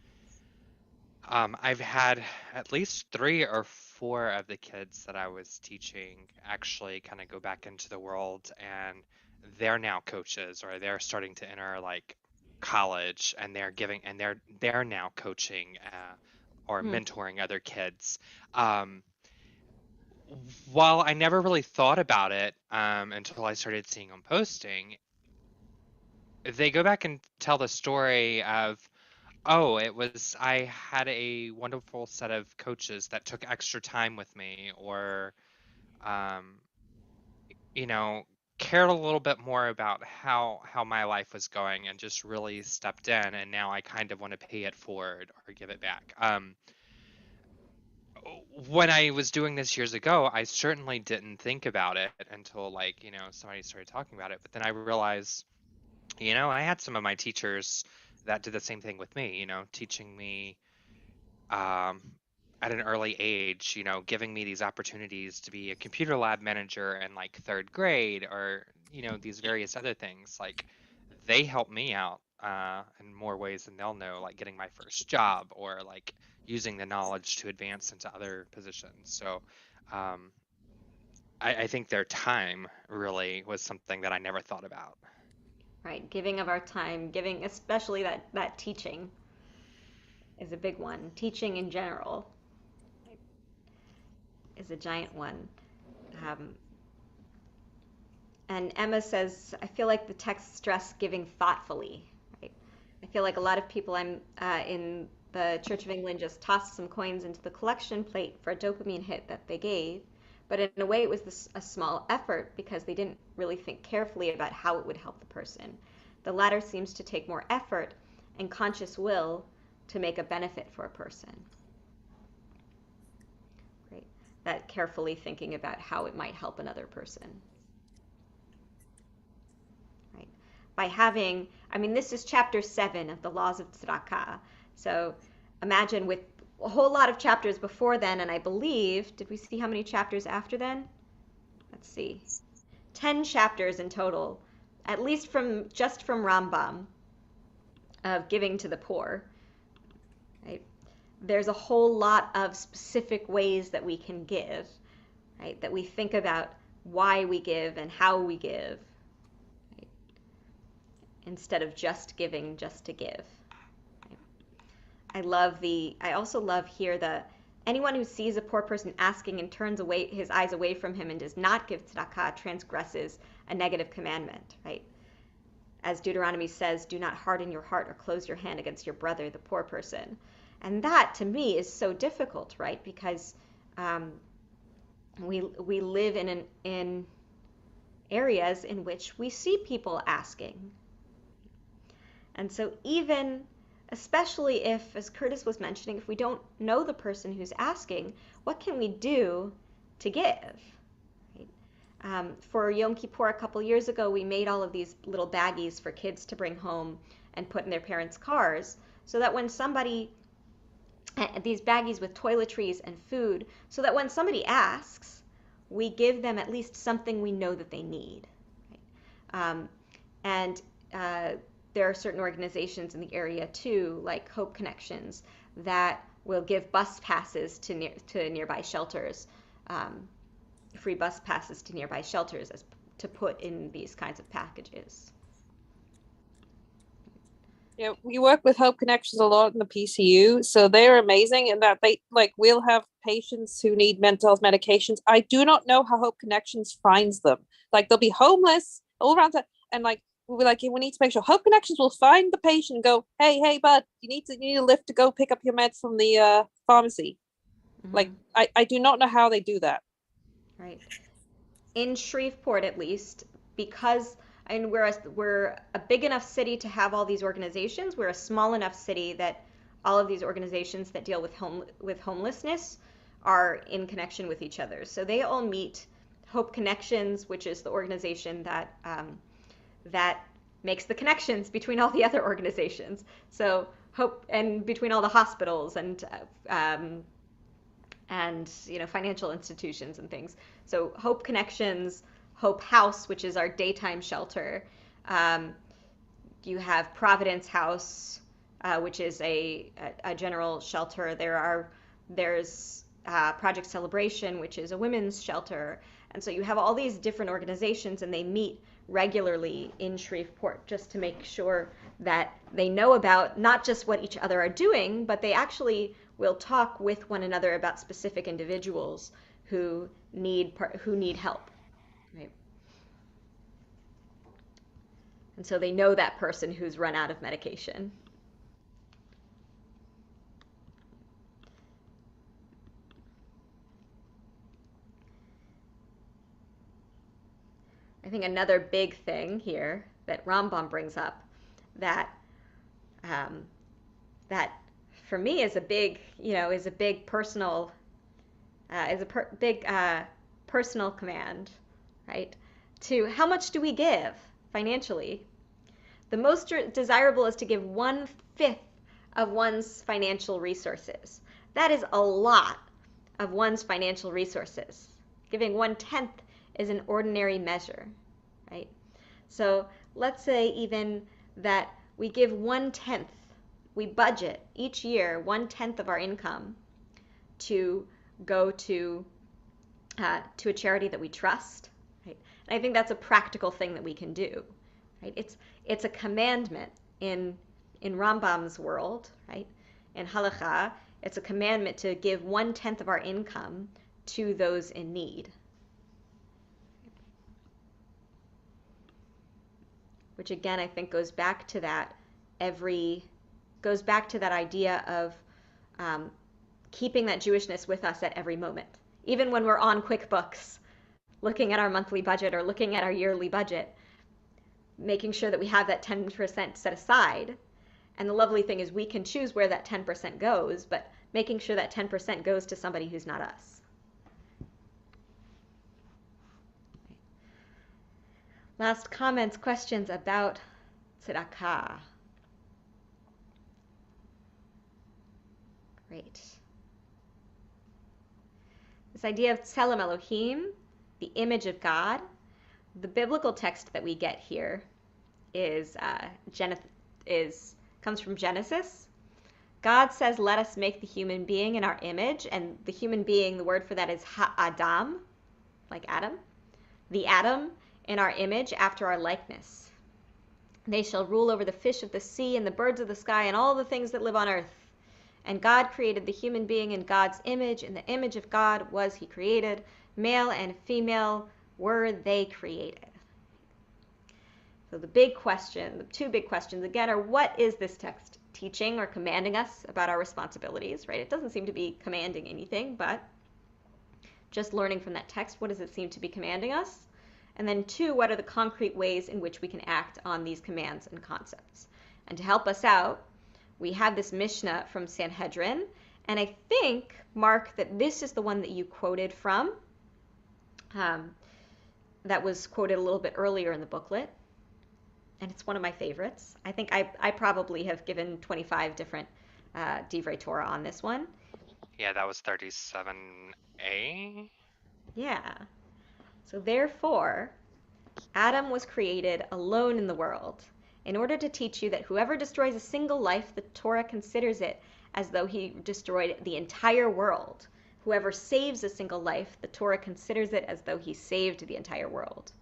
I've had at least 3 or 4 of the kids that I was teaching actually kind of go back into the world, and they're now coaches, or they're starting to enter like college, and they're now coaching, or Hmm. mentoring other kids. Um, while I never really thought about it, until I started seeing them posting, they go back and tell the story of, oh, I had a wonderful set of coaches that took extra time with me, or, um, you know, cared a little bit more about how my life was going and just really stepped in, and now I kind of want to pay it forward or give it back. When I was doing this years ago, I certainly didn't think about it until, like, somebody started talking about it. But then I realized, I had some of my teachers that did the same thing with me, teaching me, um, at an early age, giving me these opportunities to be a computer lab manager in like 3rd grade, or, these various other things. Like, they helped me out in more ways than they'll know, like getting my first job, or like using the knowledge to advance into other positions. So, um, I think their time really was something that I never thought about. Right, giving of our time, giving especially that teaching is a big one. Teaching in general is a giant one. Um, and Emma says, I feel like the texts stress giving thoughtfully. Right? I feel like a lot of people in the Church of England just tossed some coins into the collection plate for a dopamine hit that they gave. But in a way, it was a small effort because they didn't really think carefully about how it would help the person. The latter seems to take more effort and conscious will to make a benefit for a person. Right? That carefully thinking about how it might help another person. Right? By having, I mean, this is chapter 7 of the Laws of Tzedakah. So imagine with a whole lot of chapters before then, and I believe, did we see how many chapters after then? Let's see. 10 chapters in total, at least from Rambam, of giving to the poor. Right? There's a whole lot of specific ways that we can give, right? That we think about why we give and how we give, right? Instead of just giving just to give. Right? I also love here anyone who sees a poor person asking and turns away his eyes away from him and does not give tzedakah transgresses a negative commandment, right? As Deuteronomy says, do not harden your heart or close your hand against your brother, the poor person. And that, to me, is so difficult, right? Because we live in areas in which we see people asking. And so especially if, as Curtis was mentioning, if we don't know the person who's asking, what can we do to give? For Yom Kippur a couple years ago, we made all of these little baggies for kids to bring home and put in their parents' cars, so that when these baggies with toiletries and food, so that when somebody asks, we give them at least something we know that they need. Right? And there are certain organizations in the area too, like Hope Connections, that will give bus passes to nearby shelters, free bus passes to nearby shelters as to put in these kinds of packages. Yeah, we work with Hope Connections a lot in the PCU, so they're amazing in that they like we'll have patients who need mental health medications. I do not know how Hope Connections finds them. Like they'll be homeless all around and like we need to make sure Hope Connections will find the patient and go, hey, bud, you need a lift to go pick up your meds from the pharmacy. Mm-hmm. Like I do not know how they do that. Right. In Shreveport, at least, because we're a big enough city to have all these organizations. We're a small enough city that all of these organizations that deal with homelessness are in connection with each other. So they all meet. Hope Connections, which is the organization that makes the connections between all the other organizations. So Hope, and between all the hospitals and financial institutions and things. So Hope Connections, Hope House, which is our daytime shelter. You have Providence House, which is a general shelter. There's Project Celebration, which is a women's shelter. And so you have all these different organizations, and they meet regularly in Shreveport just to make sure that they know about not just what each other are doing, but they actually will talk with one another about specific individuals who need help. Right? And so they know that person who's run out of medication. I think another big thing here that Rambam brings up that that for me is a big personal personal command, right? To how much do we give financially? The most desirable is to give 1/5 of one's financial resources. That is a lot of one's financial resources. Giving 1/10 is an ordinary measure, right? So let's say even that we give 1/10, we budget each year 1/10 of our income to go to a charity that we trust, right? And I think that's a practical thing that we can do, right? It's a commandment in Rambam's world, right? In Halakha, it's a commandment to give 1/10 of our income to those in need. Which again, I think goes back to that idea of keeping that Jewishness with us at every moment. Even when we're on QuickBooks, looking at our monthly budget or looking at our yearly budget, making sure that we have that 10% set aside. And the lovely thing is we can choose where that 10% goes, but making sure that 10% goes to somebody who's not us. Last comments, questions about tzedakah. Great. This idea of Tselem Elohim, the image of God, the biblical text that we get here comes from Genesis. God says, "Let us make the human being in our image," and the human being, the word for that is ha-adam, like Adam. The Adam in our image after our likeness. They shall rule over the fish of the sea and the birds of the sky and all the things that live on earth. And God created the human being in God's image. In the image of God was he created. Male and female were they created. So the two big questions again are, what is this text teaching or commanding us about our responsibilities, right? It doesn't seem to be commanding anything, but just learning from that text, what does it seem to be commanding us? And then 2, what are the concrete ways in which we can act on these commands and concepts? And to help us out, we have this Mishnah from Sanhedrin, and I think, Mark, that this is the one that you quoted from, that was quoted a little bit earlier in the booklet, and it's one of my favorites. I think I probably have given 25 different Divrei Torah on this one. Yeah, that was 37a. Yeah. So therefore, Adam was created alone in the world, in order to teach you that whoever destroys a single life, the Torah considers it as though he destroyed the entire world. Whoever saves a single life, the Torah considers it as though he saved the entire world.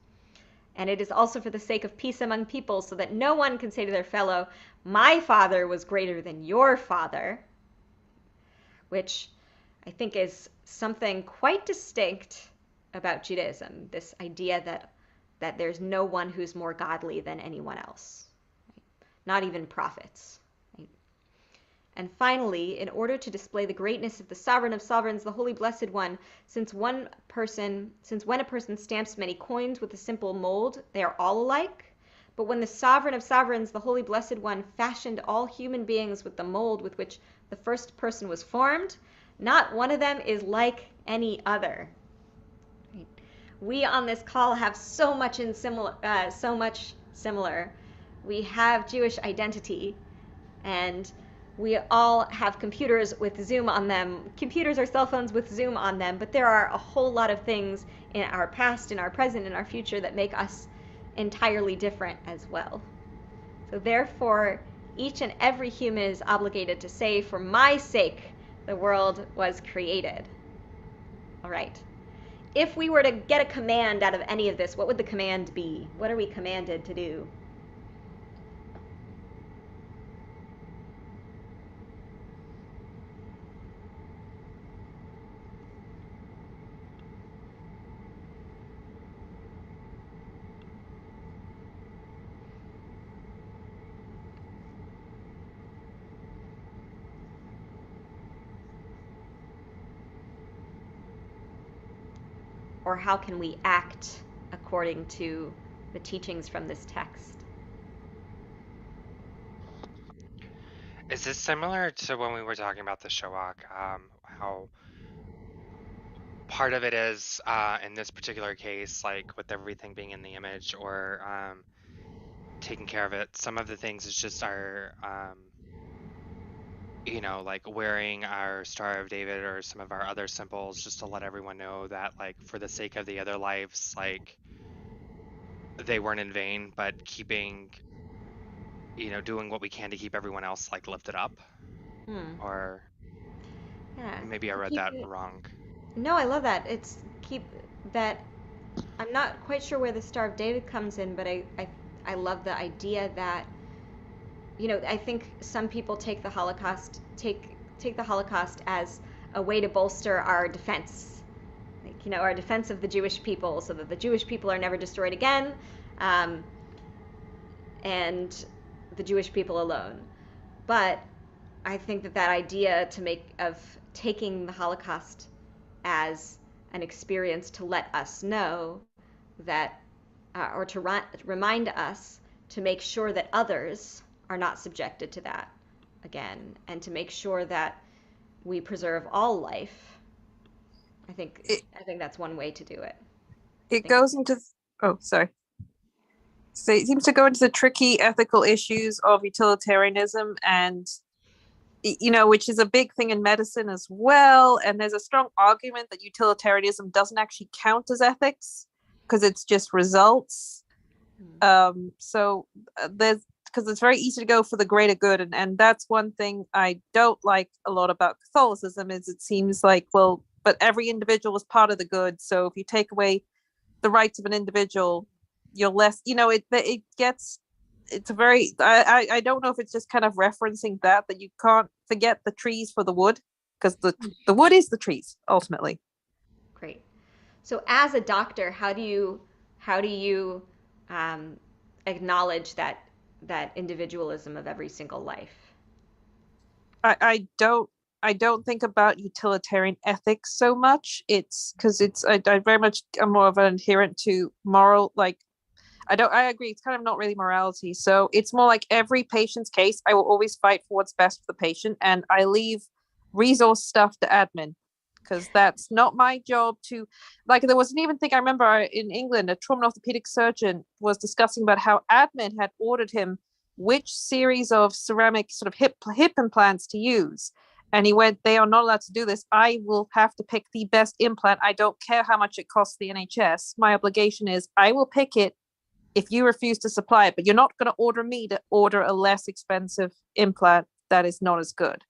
And it is also for the sake of peace among people, so that no one can say to their fellow, my father was greater than your father, which I think is something quite distinct about Judaism, this idea that there's no one who's more godly than anyone else, right? Not even prophets. Right? And finally, in order to display the greatness of the sovereign of sovereigns, the holy blessed one, since when a person stamps many coins with a simple mold, they are all alike. But when the sovereign of sovereigns, the holy blessed one, fashioned all human beings with the mold with which the first person was formed, not one of them is like any other. We on this call have so much similar. We have Jewish identity, and we all have computers with Zoom on them. Computers or cell phones with Zoom on them, but there are a whole lot of things in our past, in our present, in our future that make us entirely different as well. So therefore, each and every human is obligated to say, for my sake, the world was created. All right. If we were to get a command out of any of this, what would the command be? What are we commanded to do? Or how can we act according to the teachings from this text? Is this similar to when we were talking about the Shoah? How part of it is, in this particular case, like with everything being in the image or taking care of it, some of the things is just our, like wearing our Star of David or some of our other symbols just to let everyone know that, like, for the sake of the other lives, like, they weren't in vain, but keeping, doing what we can to keep everyone else, like, lifted up. Or Yeah. maybe I read that wrong. No, I love that. It's keep that. I'm not quite sure where the Star of David comes in, but I love the idea that, I think some people take the Holocaust as a way to bolster our defense, like, our defense of the Jewish people, so that the Jewish people are never destroyed again, and the Jewish people alone. But I think that idea of taking the Holocaust as an experience to let us know that, or to remind us to make sure that others are not subjected to that again, and to make sure that we preserve all life. I think that's one way to do it. It goes into, sorry. So it seems to go into the tricky ethical issues of utilitarianism and, which is a big thing in medicine as well. And there's a strong argument that utilitarianism doesn't actually count as ethics because it's just results. Because it's very easy to go for the greater good. And that's one thing I don't like a lot about Catholicism is it seems like, well, but every individual is part of the good. So if you take away the rights of an individual, you're less, it's a very, I don't know if it's just kind of referencing that you can't forget the trees for the wood, because the wood is the trees ultimately. Great. So as a doctor, how do you acknowledge that individualism of every single life? I don't think about utilitarian ethics so much. It's because I very much am more of an adherent to moral, like I agree, it's kind of not really morality. So it's more like every patient's case, I will always fight for what's best for the patient, and I leave resource stuff to admin, because that's not my job to, like, there was an even thing I remember in England, a trauma orthopedic surgeon was discussing about how admin had ordered him which series of ceramic sort of hip implants to use. And he went, they are not allowed to do this. I will have to pick the best implant. I don't care how much it costs the NHS. My obligation is I will pick it if you refuse to supply it, but you're not going to order me to order a less expensive implant that is not as good.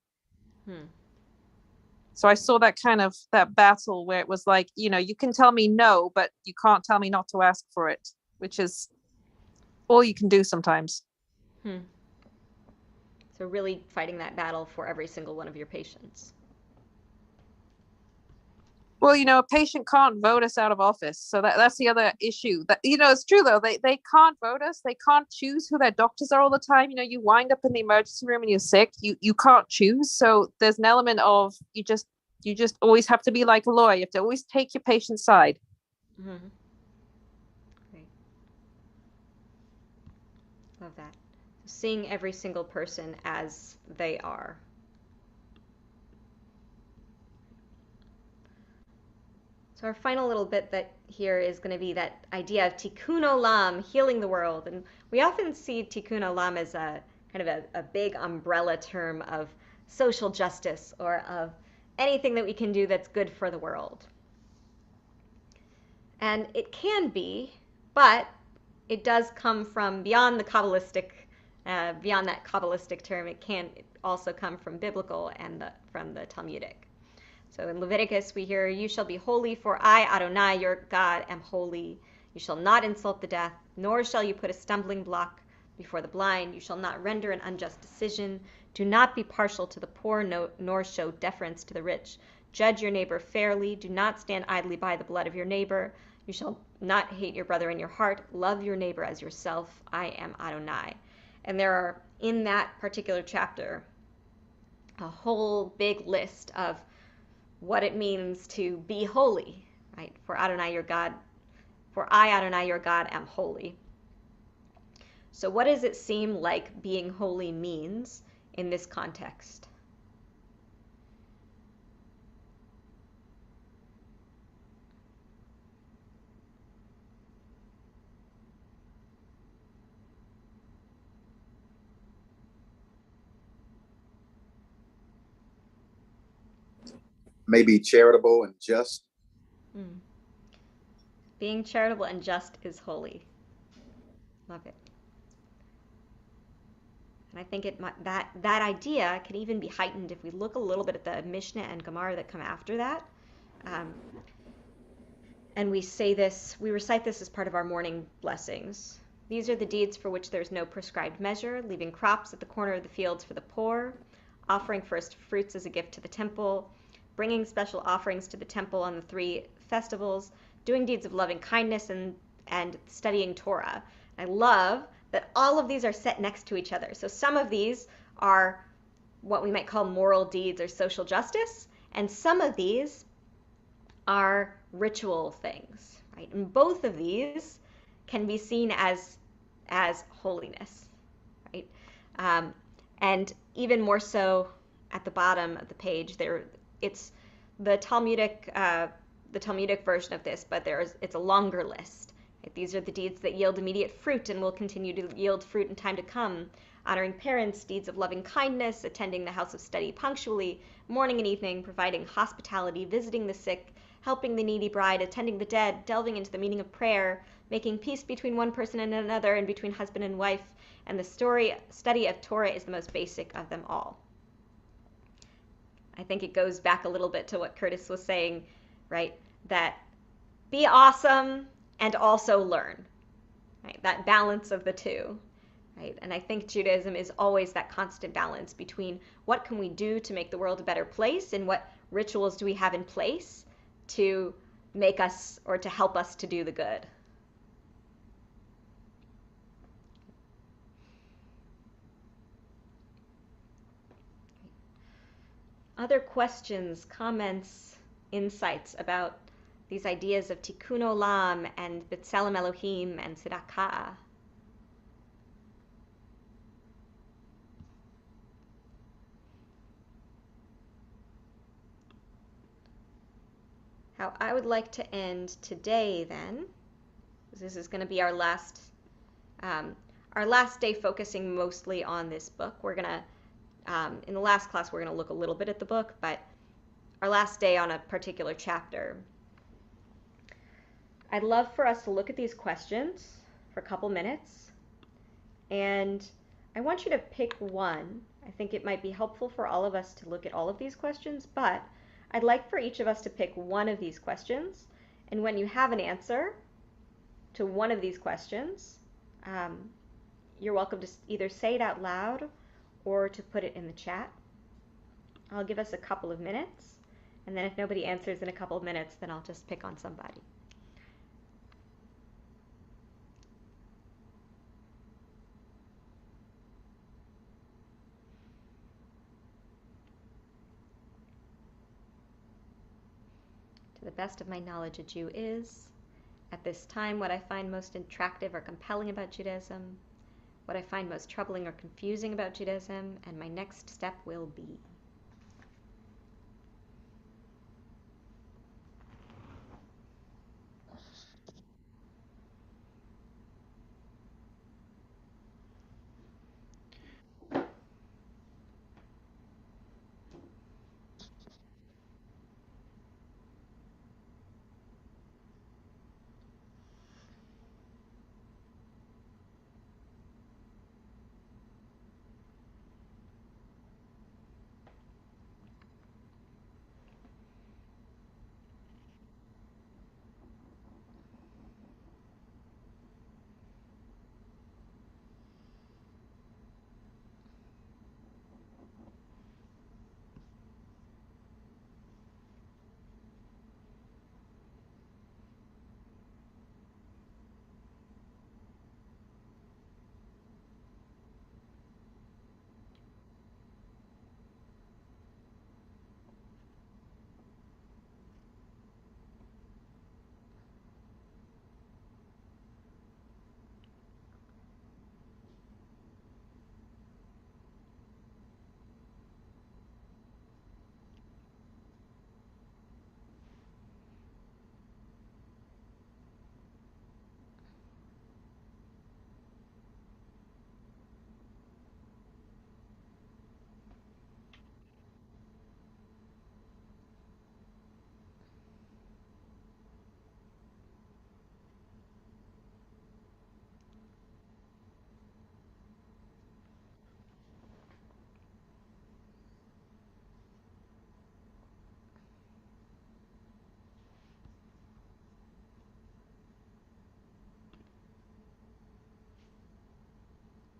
So I saw that battle where it was like, you can tell me no, but you can't tell me not to ask for it, which is all you can do sometimes. So really fighting that battle for every single one of your patients. Well, a patient can't vote us out of office. So that's the other issue. That it's true though. They can't vote us. They can't choose who their doctors are all the time. You wind up in the emergency room and you're sick. You can't choose. So there's an element of you just always have to be like a lawyer. You have to always take your patient's side. Mm-hmm. Great. Love that. Seeing every single person as they are. So our final little bit that here is going to be that idea of tikkun olam, healing the world. And we often see tikkun olam as a kind of a big umbrella term of social justice or of anything that we can do that's good for the world. And it can be, but it does come from beyond the Kabbalistic, beyond that Kabbalistic term. It can also come from biblical and from the Talmudic. So in Leviticus, we hear, "You shall be holy, for I, Adonai, your God, am holy. You shall not insult the deaf, nor shall you put a stumbling block before the blind. You shall not render an unjust decision. Do not be partial to the poor, nor show deference to the rich. Judge your neighbor fairly. Do not stand idly by the blood of your neighbor. You shall not hate your brother in your heart. Love your neighbor as yourself. I am Adonai." And there are, in that particular chapter, a whole big list of what it means to be holy, right? For Adonai your God, for I, Adonai your God, am holy. So what does it seem like being holy means in this context? Maybe charitable and just. Being charitable and just is holy. Love it. And I think that idea can even be heightened if we look a little bit at the Mishnah and Gemara that come after that. And we recite this as part of our morning blessings. "These are the deeds for which there is no prescribed measure: leaving crops at the corner of the fields for the poor, offering first fruits as a gift to the temple, bringing special offerings to the temple on the 3 festivals, doing deeds of loving kindness, and studying Torah." I love that all of these are set next to each other. So some of these are what we might call moral deeds or social justice, and some of these are ritual things, right? And both of these can be seen as holiness, right? And even more so at the bottom of the page, it's the Talmudic version of this, but it's a longer list. Right? These are the deeds that yield immediate fruit and will continue to yield fruit in time to come: honoring parents, deeds of loving kindness, attending the house of study punctually, morning and evening, providing hospitality, visiting the sick, helping the needy bride, attending the dead, delving into the meaning of prayer, making peace between one person and another and between husband and wife, and the study of Torah is the most basic of them all. I think it goes back a little bit to what Curtis was saying, right? That be awesome and also learn, right? That balance of the two, right? And I think Judaism is always that constant balance between what can we do to make the world a better place and what rituals do we have in place to make us or to help us to do the good. Other questions, comments, insights about these ideas of tikkun olam and b'tselem Elohim and tzedakah? How I would like to end today then, because this is going to be our last day focusing mostly on this book. We're going to in the last class, we're going to look a little bit at the book, but our last day on a particular chapter. I'd love for us to look at these questions for a couple minutes, and I want you to pick one. I think it might be helpful for all of us to look at all of these questions, but I'd like for each of us to pick one of these questions. And when you have an answer to one of these questions, um, you're welcome to either say it out loud or to put it in the chat. I'll give us a couple of minutes, and then if nobody answers in a couple of minutes, then I'll just pick on somebody. To the best of my knowledge, a Jew is, at this time, what I find most attractive or compelling about Judaism, what I find most troubling or confusing about Judaism, and my next step will be.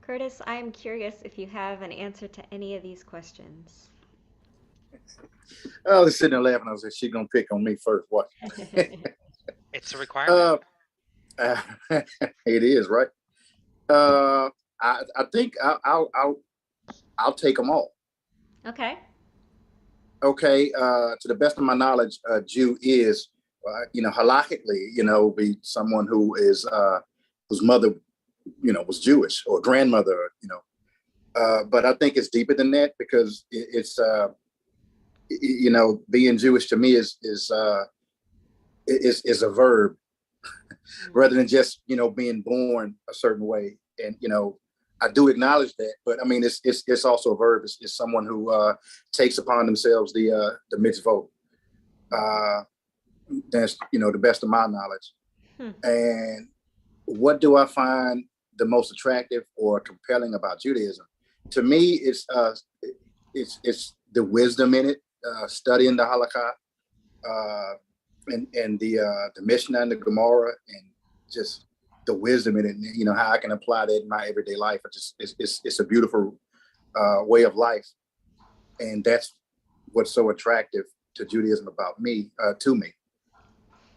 Curtis, I am curious if you have an answer to any of these questions. I was sitting there laughing. I was like, she's gonna pick on me first. What? It's a requirement. It is, right? I think I'll take them all. Okay. Okay. To the best of my knowledge, a Jew is, halachically, be someone who is whose mother, was Jewish or grandmother, but I think it's deeper than that because being Jewish to me is a verb rather than just being born a certain way. And I do acknowledge that, but I mean it's also a verb. It's someone who takes upon themselves the mitzvot. That's the best of my knowledge. And what do I find the most attractive or compelling about Judaism? To me, it's the wisdom in it, studying the halakha, and the Mishnah and the Gemara, and just the wisdom in it. And, how I can apply that in my everyday life. It's a beautiful way of life, and that's what's so attractive to Judaism to me.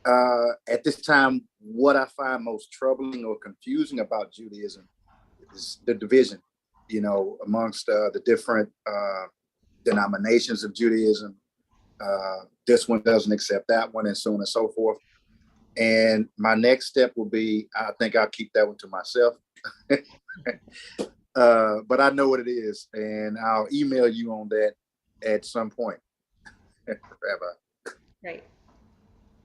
At this time, what I find most troubling or confusing about Judaism is the division, amongst the different denominations of Judaism. This one doesn't accept that one, and so on and so forth. And my next step will be, I think I'll keep that one to myself. But I know what it is, and I'll email you on that at some point. Rabbi. Great.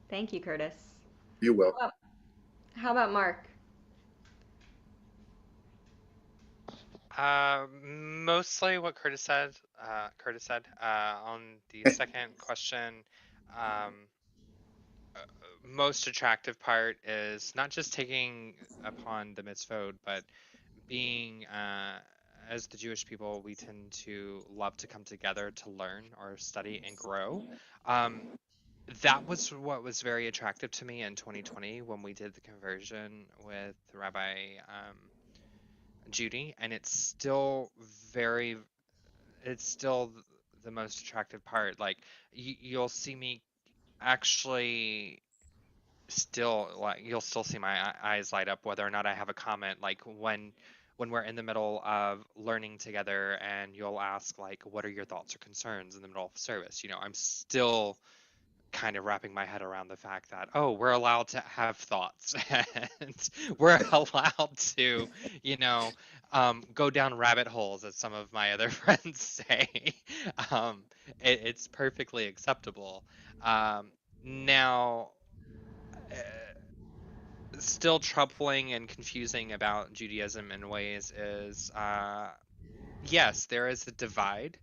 Thank you, Curtis. You're welcome. How about Mark? Mostly what Curtis said. On the second question, most attractive part is not just taking upon the mitzvot, but being as the Jewish people, we tend to love to come together to learn or study and grow. Um, that was what was very attractive to me in 2020 when we did the conversion with Rabbi Judy, and very, it's still the most attractive part. Like you'll see me actually still like you'll still see my eyes light up whether or not I have a comment like when we're in the middle of learning together and you'll ask like what are your thoughts or concerns in the middle of service. I'm still kind of wrapping my head around the fact that we're allowed to have thoughts and we're allowed to go down rabbit holes, as some of my other friends say. um it's perfectly acceptable. Now, still troubling and confusing about Judaism in ways is, yes, there is a divide.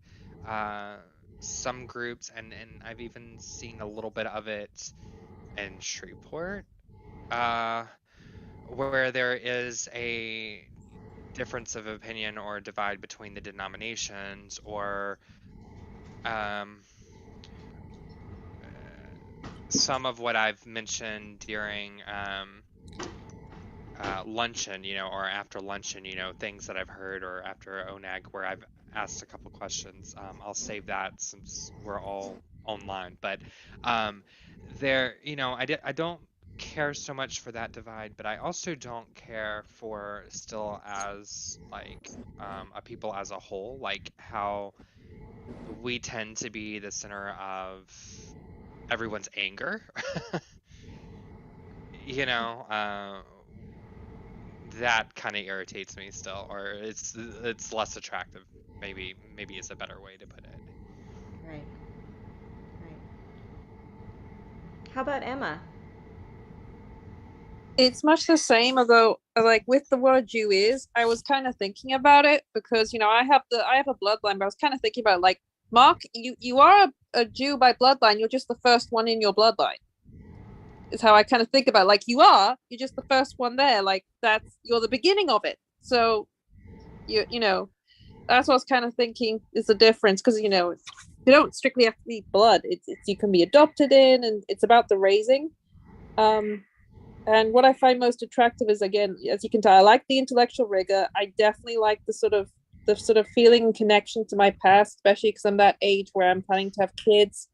Uh, some groups, and I've even seen a little bit of it in Shreveport, uh, where there is a difference of opinion or divide between the denominations, or um, some of what I've mentioned during luncheon, or after luncheon, things that I've heard, or after ONAG where I've asked a couple questions. I'll save that since we're all online. But um, I don't care so much for that divide, but I also don't care for still as like a people as a whole, like how we tend to be the center of everyone's anger. you know, uh, that kind of irritates me still, or it's less attractive. Maybe is a better way to put it. Right. Right. How about Emma? It's much the same, although like with the word Jew is, I was kind of thinking about it because I have a bloodline, but I was kind of thinking about like Mark, you are a Jew by bloodline. You're just the first one in your bloodline. Is how I kind of think about it. Like you're just the first one there. Like you're the beginning of it. So you know that's what I was kind of thinking is the difference because you don't strictly have to be blood. It's you can be adopted in, and it's about the raising. Um, and what I find most attractive is, again, as you can tell, I like the intellectual rigor. I definitely like the sort of feeling and connection to my past, especially because I'm that age where I'm planning to have kids,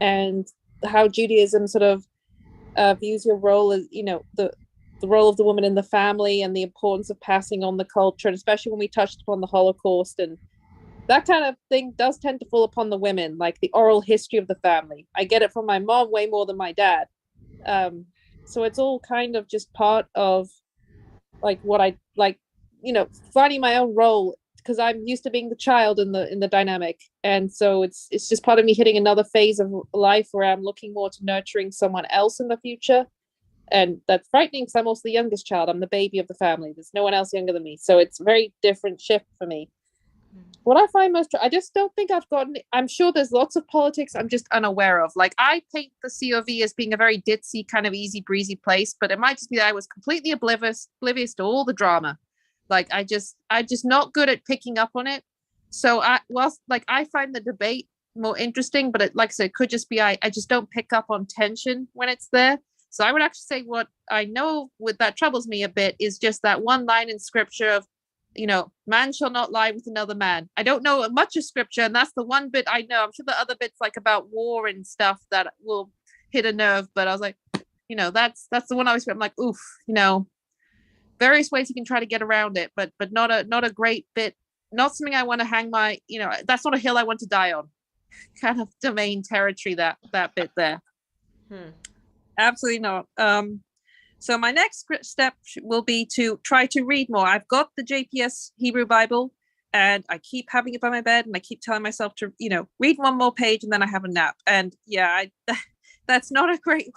and how Judaism sort of views your role as the role of the woman in the family and the importance of passing on the culture, and especially when we touched upon the Holocaust and that kind of thing does tend to fall upon the women, like the oral history of the family. I get it from my mom way more than my dad. Um, so it's all kind of just part of like what I like, finding my own role because I'm used to being the child in the dynamic, and so it's just part of me hitting another phase of life where I'm looking more to nurturing someone else in the future, and that's frightening because I'm also the youngest child. I'm the baby of the family. There's no one else younger than me, so it's a very different shift for me. What I find I just don't think I've gotten, I'm sure there's lots of politics I'm just unaware of. Like I paint the COV as being a very ditzy, kind of easy breezy place, but it might just be that I was completely oblivious to all the drama. Like I'm just not good at picking up on it. So I find the debate more interesting, but like I said, it could just be I just don't pick up on tension when it's there. So I would actually say what I know with that troubles me a bit is just that one line in scripture of, man shall not lie with another man. I don't know much of scripture, and that's the one bit I know. I'm sure the other bits like about war and stuff that will hit a nerve, but I was like, that's the one I was. I'm like, oof, various ways you can try to get around it, but not a great bit, not something I want to hang my, that's not a hill I want to die on. Kind of domain territory that bit there. Absolutely not. So my next step will be to try to read more. I've got the JPS Hebrew Bible, and I keep having it by my bed, and I keep telling myself to, read one more page, and then I have a nap. And yeah, that's not a great.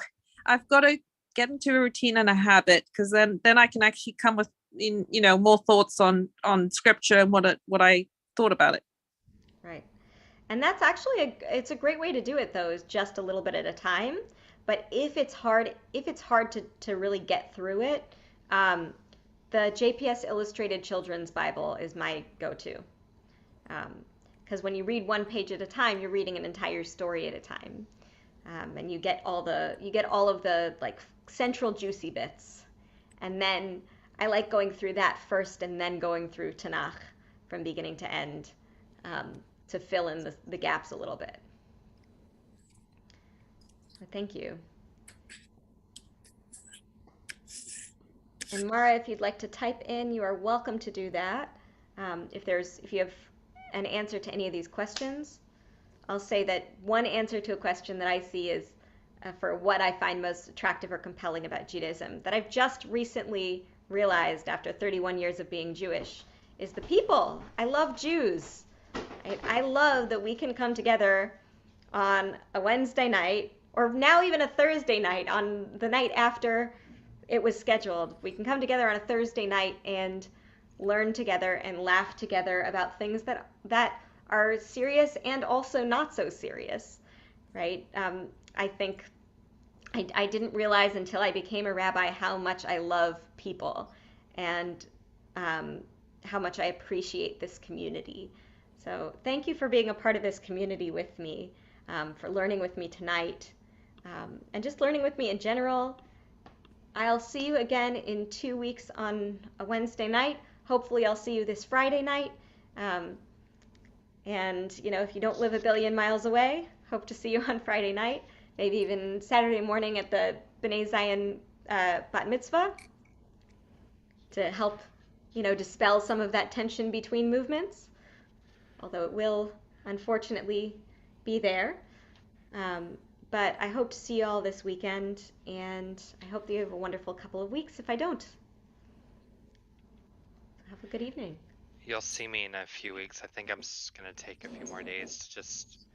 I've got to get into a routine and a habit, because then I can actually come with more thoughts on scripture and what I thought about it. Right. And that's actually it's a great way to do it though, is just a little bit at a time. But if it's hard to really get through it, the JPS Illustrated Children's Bible is my go-to. Because when you read one page at a time, you're reading an entire story at a time, and you get all of the like central juicy bits. And then I like going through that first, and then going through Tanakh from beginning to end, to fill in the gaps a little bit. So thank you. And Mara, if you'd like to type in, you are welcome to do that. If you have an answer to any of these questions, I'll say that one answer to a question that I see is for what I find most attractive or compelling about Judaism, that I've just recently realized after 31 years of being Jewish, is the people. I love Jews. I love that we can come together on a Wednesday night, or now even a Thursday night, on the night after it was scheduled. We can come together on a Thursday night and learn together and laugh together about things that are serious and also not so serious, right? I think I didn't realize until I became a rabbi how much I love people, and how much I appreciate this community. So thank you for being a part of this community with me, for learning with me tonight, and just learning with me in general. I'll see you again in 2 weeks on a Wednesday night. Hopefully I'll see you this Friday night. And, if you don't live a billion miles away, hope to see you on Friday night, maybe even Saturday morning at the B'nai Zion Bat Mitzvah, to help, dispel some of that tension between movements, although it will unfortunately be there. But I hope to see you all this weekend, and I hope that you have a wonderful couple of weeks if I don't. Have a good evening. You'll see me in a few weeks. I think I'm just going to take a few more days to just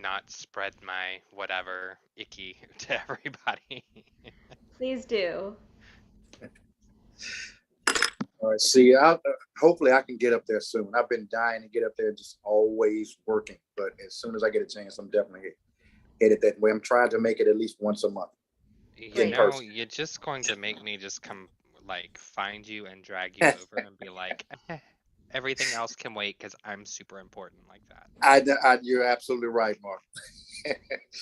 not spread my whatever icky to everybody. Please do. All right. See, hopefully I can get up there soon. I've been dying to get up there, just always working. But as soon as I get a chance, I'm definitely headed that way. I'm trying to make it at least once a month. You're just going to make me just come, like, find you and drag you over and be like, everything else can wait because I'm super important like that. You're absolutely right, Mark.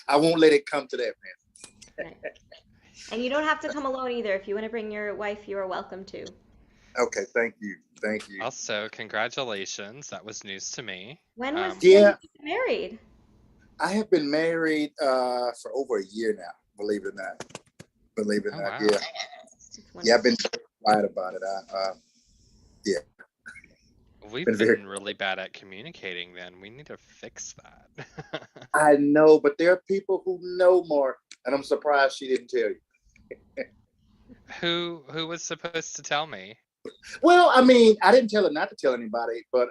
I won't let it come to that, man. Right. And you don't have to come alone either. If you want to bring your wife, you are welcome to. Okay, thank you. Thank you. Also, congratulations. That was news to me. When was you married? I have been married for over a year now, believe it or not. Wow. Yeah. Yeah, I've been quiet about it. Yeah. We've been really bad at communicating then. We need to fix that. I know, but there are people who know more, and I'm surprised she didn't tell you. Who was supposed to tell me? Well, I mean, I didn't tell her not to tell anybody, but